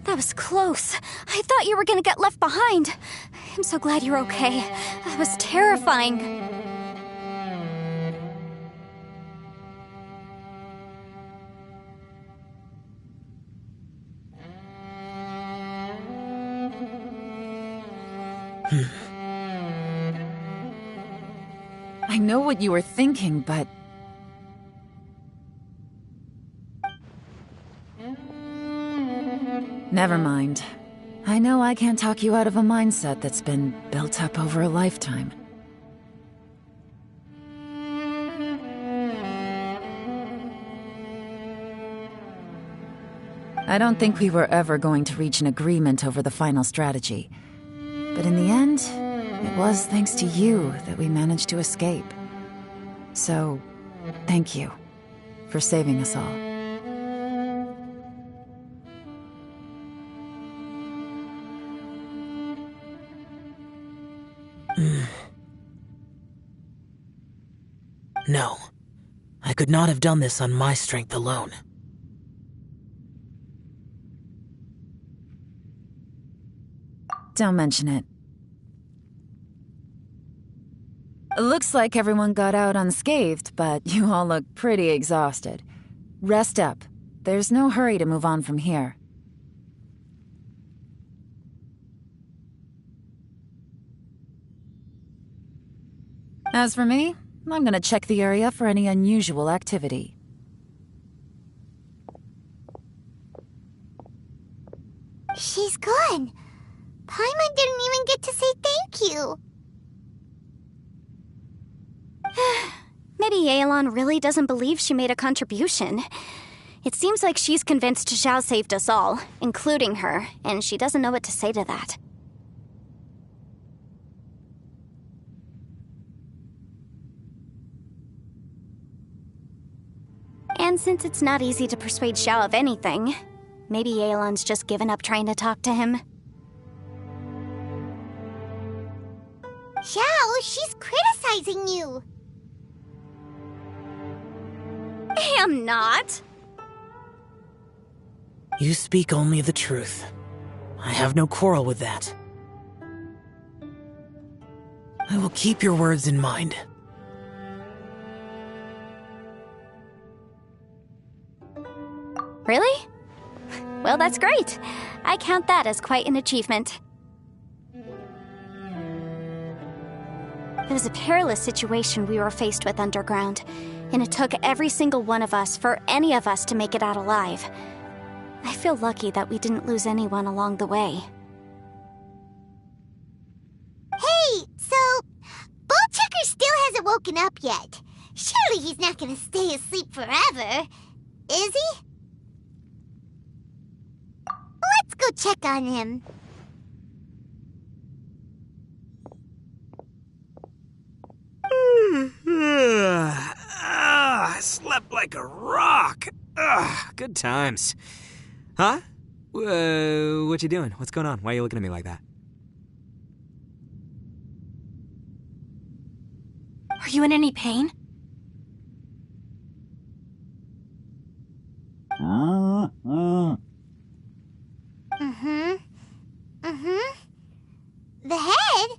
That was close. I thought you were gonna get left behind. I'm so glad you're okay. That was terrifying. I know what you were thinking, but... Never mind. I know I can't talk you out of a mindset that's been built up over a lifetime. I don't think we were ever going to reach an agreement over the final strategy. But in the end, it was thanks to you that we managed to escape. So, thank you for saving us all. No. I could not have done this on my strength alone. Don't mention it. Looks like everyone got out unscathed, but you all look pretty exhausted. Rest up. There's no hurry to move on from here. As for me, I'm gonna check the area for any unusual activity. She's gone. Paimon didn't even get to say thank you. Maybe Yelan really doesn't believe she made a contribution. It seems like she's convinced Xiao saved us all, including her, and she doesn't know what to say to that. And since it's not easy to persuade Xiao of anything, maybe Yelan's just given up trying to talk to him. Xiao, she's criticizing you. I'm not. You speak only the truth. I have no quarrel with that. I will keep your words in mind. Really? Well, that's great. I count that as quite an achievement. It was a perilous situation we were faced with underground, and it took every single one of us for any of us to make it out alive. I feel lucky that we didn't lose anyone along the way. Hey, so Ballchecker still hasn't woken up yet. Surely he's not gonna stay asleep forever, is he? Let's go check on him. I slept like a rock. Good times. Huh? What you doing? What's going on? Why are you looking at me like that? Are you in any pain? The head?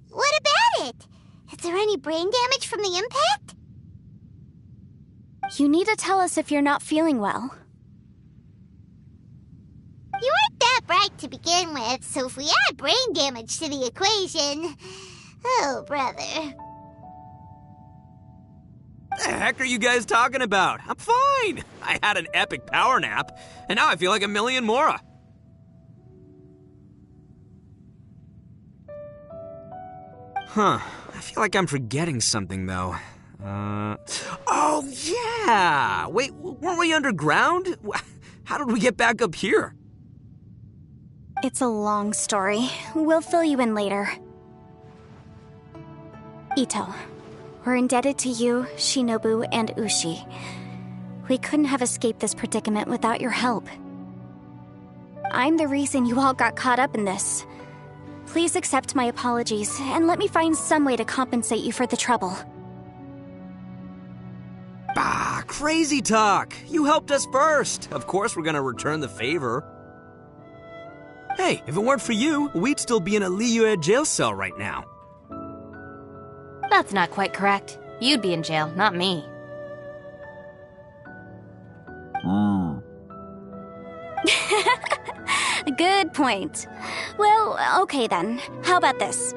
What about it? Is there any brain damage from the impact? You need to tell us if you're not feeling well. You weren't that bright to begin with, so if we add brain damage to the equation... Oh, brother. The heck are you guys talking about? I'm fine. I had an epic power nap, and now I feel like a million Mora. Huh. I feel like I'm forgetting something, though. Oh, yeah! Wait, weren't we underground? How did we get back up here? It's a long story. We'll fill you in later. Ito, we're indebted to you, Shinobu, and Ushi. We couldn't have escaped this predicament without your help. I'm the reason you all got caught up in this. Please accept my apologies, and let me find some way to compensate you for the trouble. Bah, crazy talk! You helped us first! Of course we're gonna return the favor. Hey, if it weren't for you, we'd still be in a Liyue jail cell right now. That's not quite correct. You'd be in jail, not me. Good point. Well, okay then. How about this?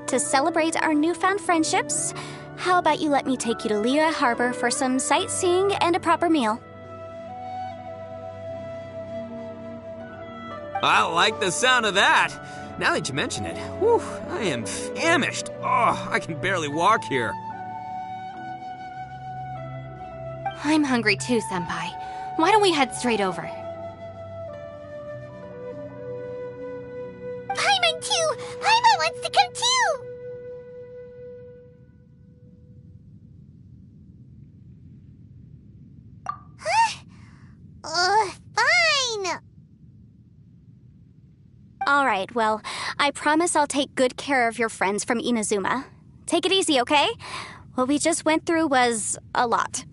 To celebrate our newfound friendships, how about you let me take you to Liyue Harbor for some sightseeing and a proper meal? I like the sound of that. Now that you mention it, whew, I am famished. Oh, I can barely walk here. I'm hungry too, Senpai. Why don't we head straight over? Paimon too! Paimon wants to come too! Huh? Fine! Alright, well, I promise I'll take good care of your friends from Inazuma. Take it easy, okay? What we just went through was a lot.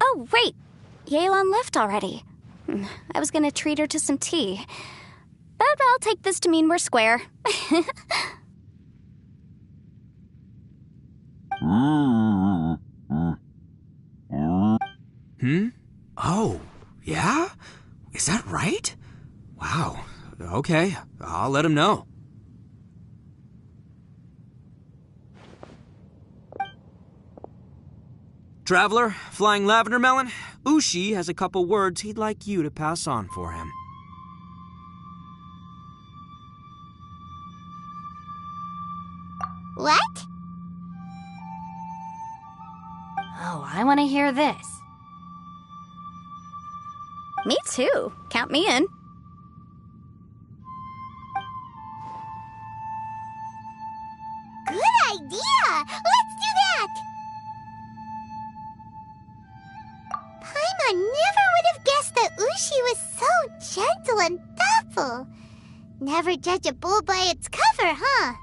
Oh, wait! Yelan left already. I was gonna treat her to some tea. But I'll take this to mean we're square. Oh, yeah? Is that right? Wow. Okay, I'll let him know. Traveler, Flying Lavender Melon, Ushi has a couple words he'd like you to pass on for him. What? Oh, I want to hear this. Me too. Count me in. Good idea! Let's do that! Paimon never would have guessed that Ushi was so gentle and thoughtful. Never judge a bull by its cover, huh?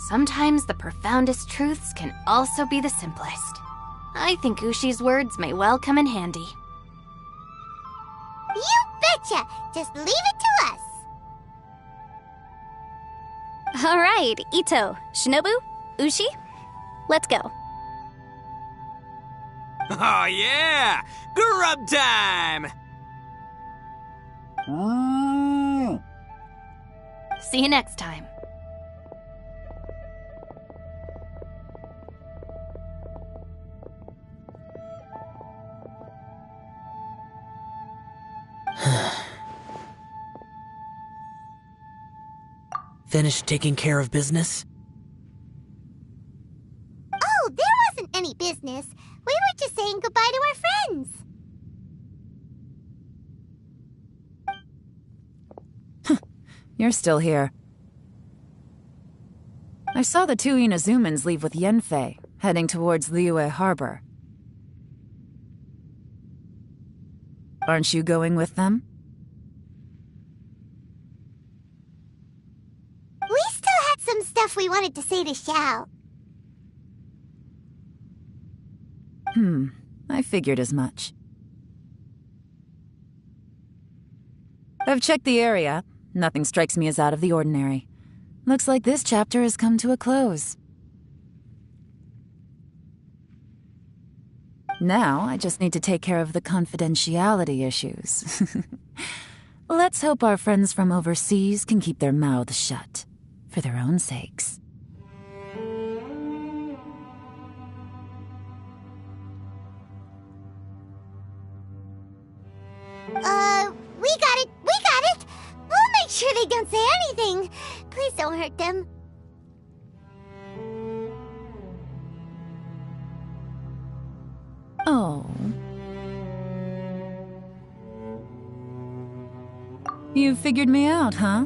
Sometimes the profoundest truths can also be the simplest. I think Ushi's words may well come in handy. You betcha! Just leave it to us! Alright, Ito, Shinobu, Ushi, let's go. Oh yeah! Grub time! See you next time. Finished taking care of business? Oh, there wasn't any business. We were just saying goodbye to our friends. You're still here. I saw the two Inazumans leave with Yanfei, heading towards Liyue Harbor. Aren't you going with them? We still had some stuff we wanted to say to Xiao. I figured as much. I've checked the area. Nothing strikes me as out of the ordinary. Looks like this chapter has come to a close. Now, I just need to take care of the confidentiality issues. Let's hope our friends from overseas can keep their mouths shut, for their own sakes. We got it! We'll make sure they don't say anything. Please don't hurt them. Oh. You figured me out, huh?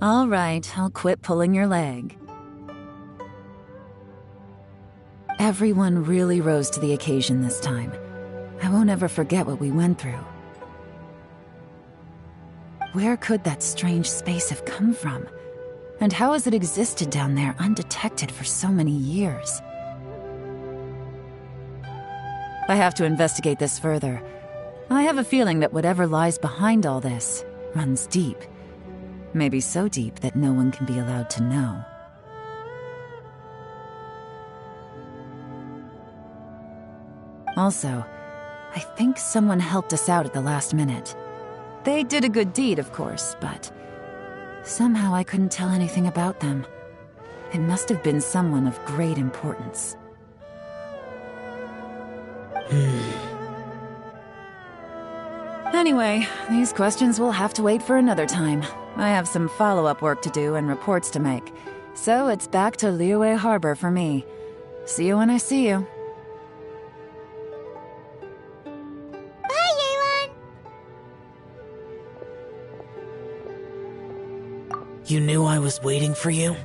All right, I'll quit pulling your leg. Everyone really rose to the occasion this time. I won't ever forget what we went through. Where could that strange space have come from? And how has it existed down there undetected for so many years? I have to investigate this further. I have a feeling that whatever lies behind all this runs deep Maybe so deep that no one can be allowed to know. Also, I think someone helped us out at the last minute. They did a good deed, of course, but somehow I couldn't tell anything about them. It must have been someone of great importance. Anyway, these questions will have to wait for another time. I have some follow-up work to do and reports to make. So it's back to Liyue Harbor for me. See you when I see you. Bye, Yelan! You knew I was waiting for you?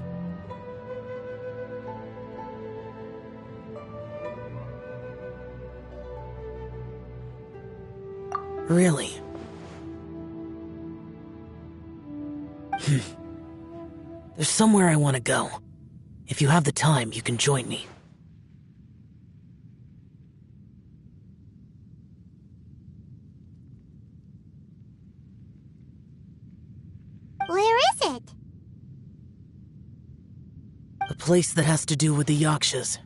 Really? There's somewhere I want to go. If you have the time, you can join me. Where is it? A place that has to do with the Yakshas.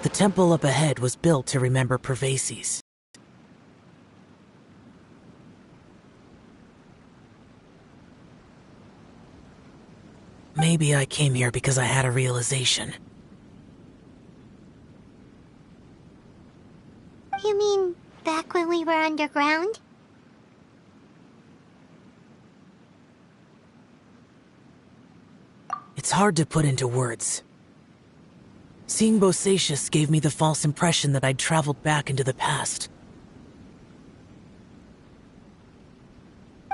The temple up ahead was built to remember Pervases. Maybe I came here because I had a realization. You mean back when we were underground? It's hard to put into words. Seeing Bosacius gave me the false impression that I'd traveled back into the past.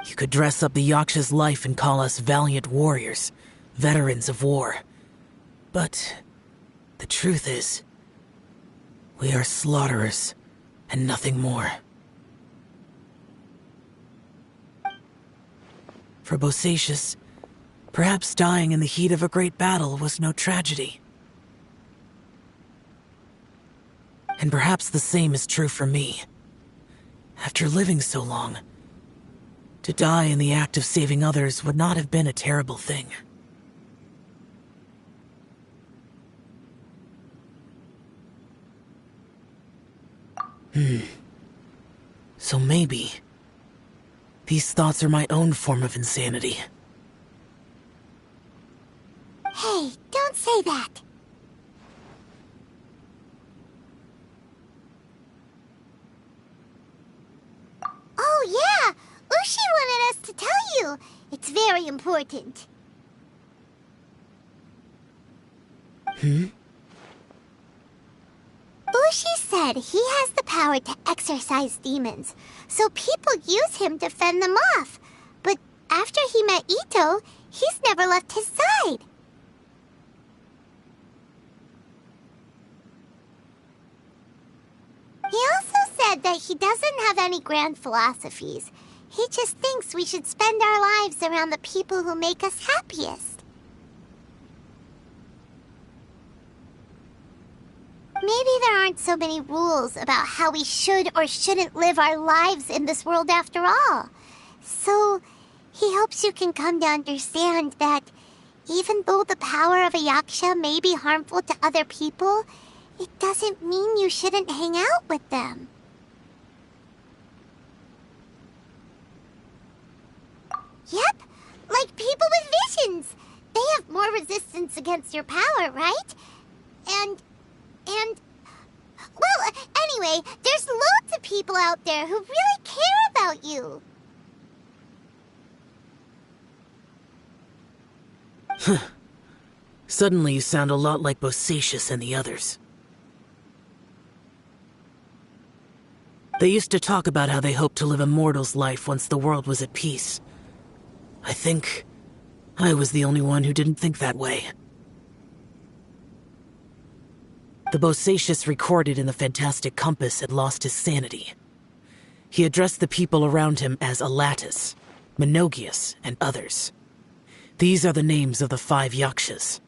You could dress up the Yaksha's life and call us valiant warriors, veterans of war. But the truth is, we are slaughterers and nothing more. For Bosacius, perhaps dying in the heat of a great battle was no tragedy. And perhaps the same is true for me. After living so long, to die in the act of saving others would not have been a terrible thing. So maybe these thoughts are my own form of insanity. Hey, don't say that. Oh yeah, Ushi wanted us to tell you. It's very important. Ushi said he has the power to exorcise demons, so people use him to fend them off. But after he met Ito, he's never left his side. He also said that he doesn't have any grand philosophies. He just thinks we should spend our lives around the people who make us happiest. Maybe there aren't so many rules about how we should or shouldn't live our lives in this world after all. So, he hopes you can come to understand that even though the power of a yaksha may be harmful to other people, it doesn't mean you shouldn't hang out with them. Yep, like people with visions. They have more resistance against your power, right? And... Well, anyway, there's loads of people out there who really care about you. Suddenly you sound a lot like Bosacius and the others. They used to talk about how they hoped to live a mortal's life once the world was at peace. I think I was the only one who didn't think that way. The Bosacius recorded in the Fantastic Compass had lost his sanity. He addressed the people around him as Alatus, Menogias, and others. These are the names of the 5 Yakshas.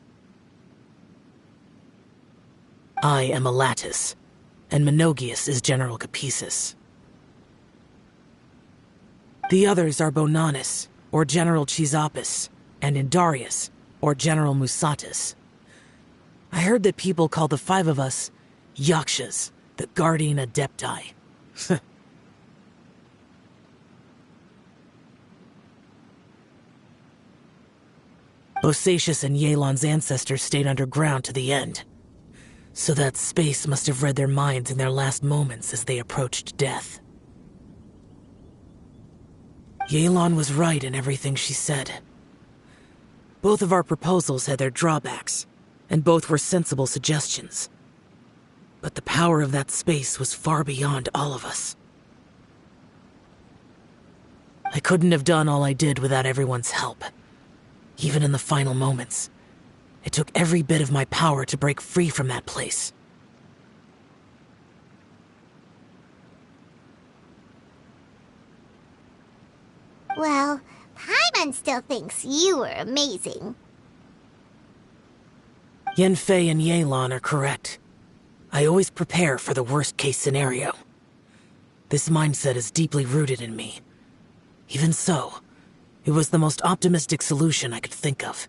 I am Alatus, and Menogias is General Capisis. The others are Bonanis, or General Chisapis, and Indarius, or General Musatus. I heard that people call the 5 of us Yakshas, the Guardian Adepti. Bosacius and Yelan's ancestors stayed underground to the end, so that space must have read their minds in their last moments as they approached death. Yelan was right in everything she said. Both of our proposals had their drawbacks, and both were sensible suggestions. But the power of that space was far beyond all of us. I couldn't have done all I did without everyone's help. Even in the final moments, it took every bit of my power to break free from that place. Well, Paimon still thinks you were amazing. Yanfei and Yelan are correct. I always prepare for the worst-case scenario. This mindset is deeply rooted in me. Even so, it was the most optimistic solution I could think of.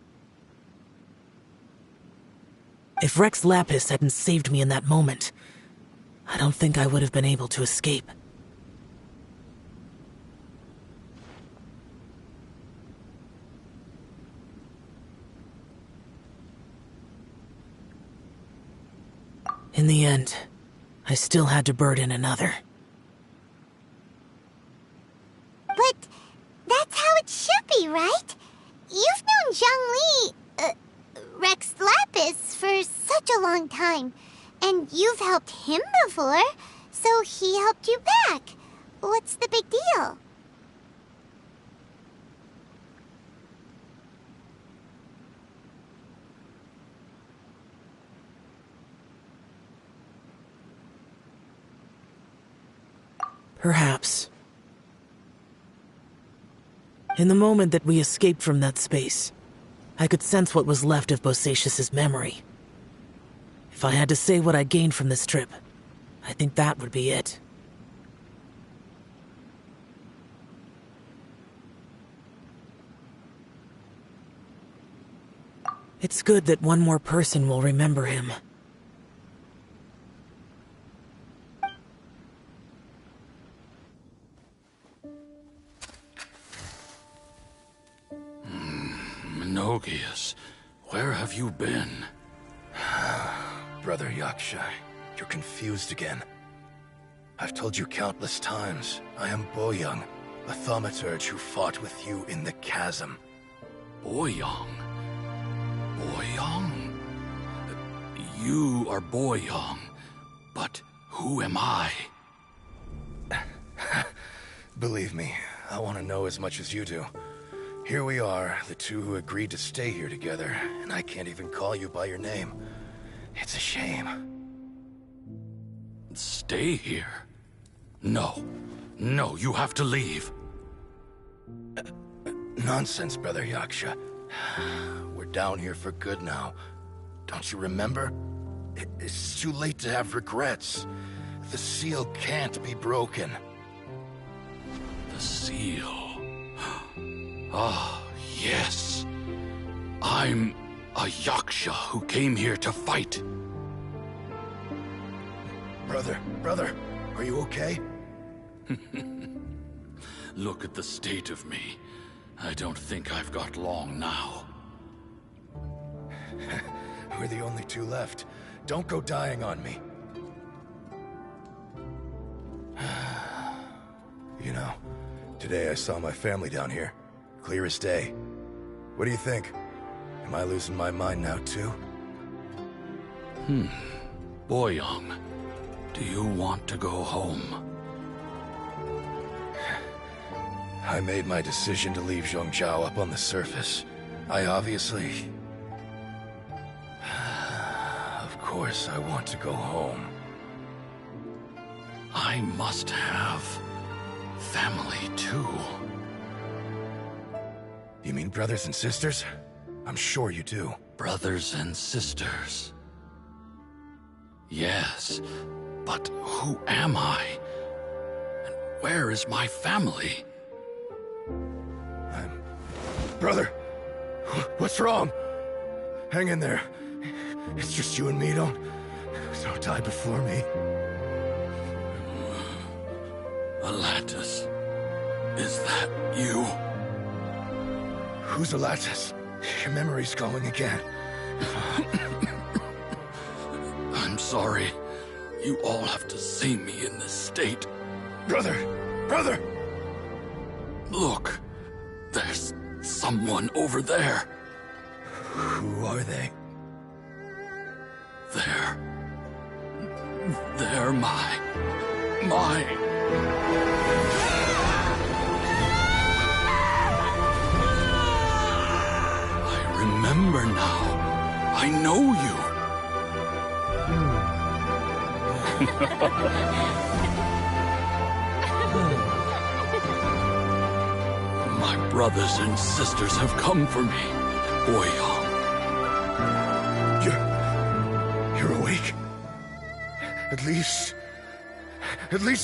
If Rex Lapis hadn't saved me in that moment, I don't think I would have been able to escape. In the end, I still had to burden another. But that's how it should be, right? You've known Zhang Li, Rex Lapis, for such a long time. And you've helped him before, so he helped you back. What's the big deal? Perhaps. In the moment that we escaped from that space, I could sense what was left of Bosacius's memory. If I had to say what I gained from this trip, I think that would be it. It's good that one more person will remember him. Menogias, where have you been? Brother Yaksha, you're confused again. I've told you countless times, I am Boyoung, a thaumaturge who fought with you in the chasm. Boyoung? Boyoung? You are Boyoung, but who am I? Believe me, I want to know as much as you do. Here we are, the two who agreed to stay here together, and I can't even call you by your name. It's a shame. Stay here? No. No, you have to leave. Nonsense, Brother Yaksha. We're down here for good now. Don't you remember? It's too late to have regrets. The seal can't be broken. The seal. Ah, yes. I'm a Yaksha who came here to fight. Brother, are you okay? Look at the state of me. I don't think I've got long now. We're the only two left. Don't go dying on me. You know, today I saw my family down here. Clear as day. What do you think? Am I losing my mind now, too? Boyoung, do you want to go home? I made my decision to leave Zhongzhou up on the surface. I obviously... Of course I want to go home. I must have family too. You mean brothers and sisters? I'm sure you do. Brothers and sisters. Yes, but who am I? And where is my family? Brother! What's wrong? Hang in there. It's just you and me, don't die before me. Alatus, is that you? Who's Alatus? Your memory's going again. I'm sorry. You all have to see me in this state. Brother! Brother! Look, there's someone over there. Who are they? They're my... I remember now. I know you. My brothers and sisters have come for me, Boyoung. You're awake? At least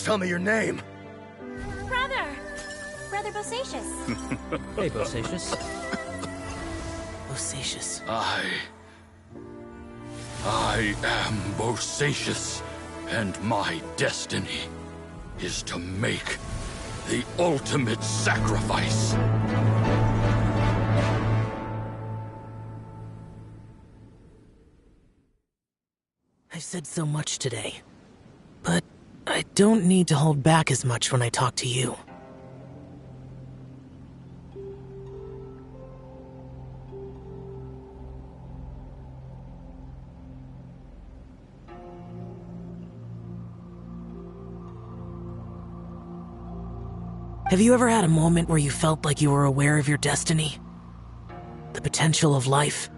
tell me your name. Brother Bosacious. Hey, Bosacious. Bosacious. I am Bosacious, and my destiny is to make the ultimate sacrifice. I've said so much today, but I don't need to hold back as much when I talk to you. Have you ever had a moment where you felt like you were aware of your destiny? The potential of life?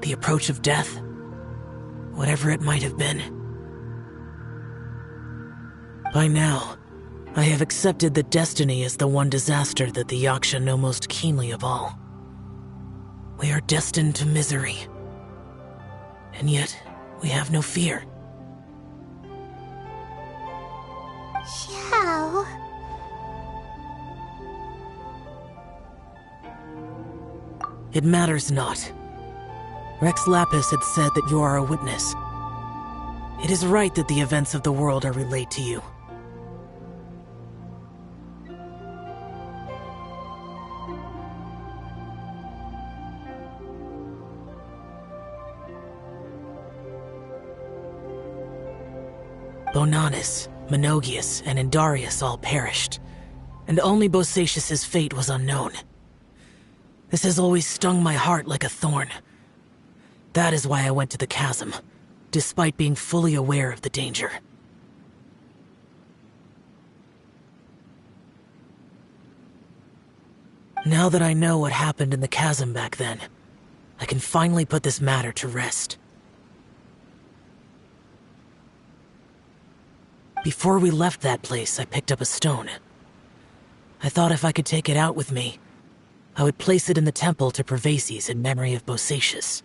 The approach of death? Whatever it might have been. By now, I have accepted that destiny is the one disaster that the Yaksha know most keenly of all. We are destined to misery. And yet, we have no fear. Xiao. It matters not. Rex Lapis had said that you are a witness. It is right that the events of the world are relayed to you. Bonanis, Menogius, and Indarius all perished, and only Bosacious's fate was unknown. This has always stung my heart like a thorn. That is why I went to the chasm, despite being fully aware of the danger. Now that I know what happened in the chasm back then, I can finally put this matter to rest. Before we left that place, I picked up a stone. I thought if I could take it out with me, I would place it in the temple to Pervases in memory of Bosacious.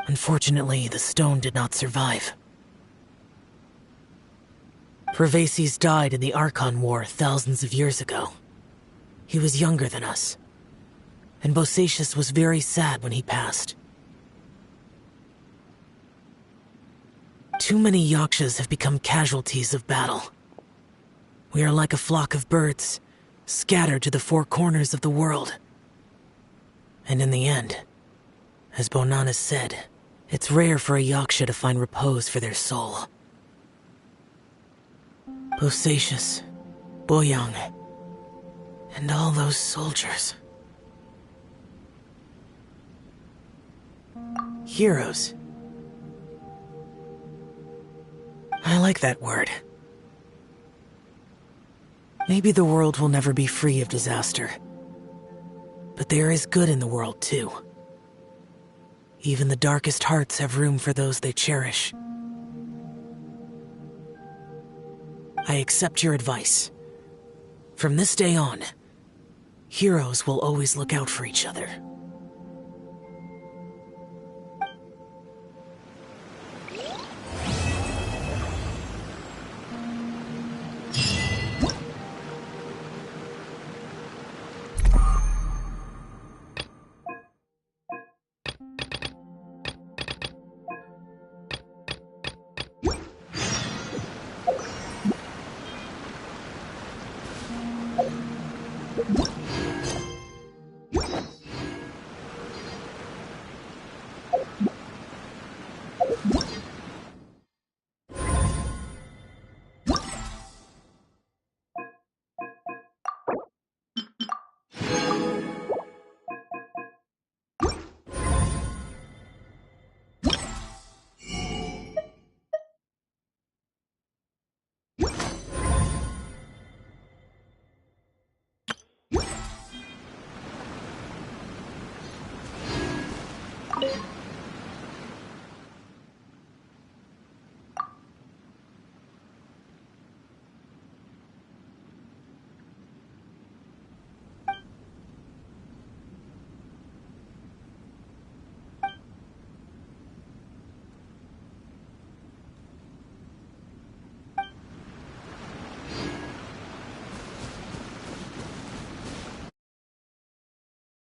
Unfortunately, the stone did not survive. Pervases died in the Archon War thousands of years ago. He was younger than us, and Bosacious was very sad when he passed. Too many Yakshas have become casualties of battle. We are like a flock of birds, scattered to the four corners of the world. And in the end, as Bonanis said, it's rare for a Yaksha to find repose for their soul. Bosacious, Boyoung, And all those soldiers. Heroes. I like that word. Maybe the world will never be free of disaster. But there is good in the world, too. Even the darkest hearts have room for those they cherish. I accept your advice. From this day on, heroes will always look out for each other.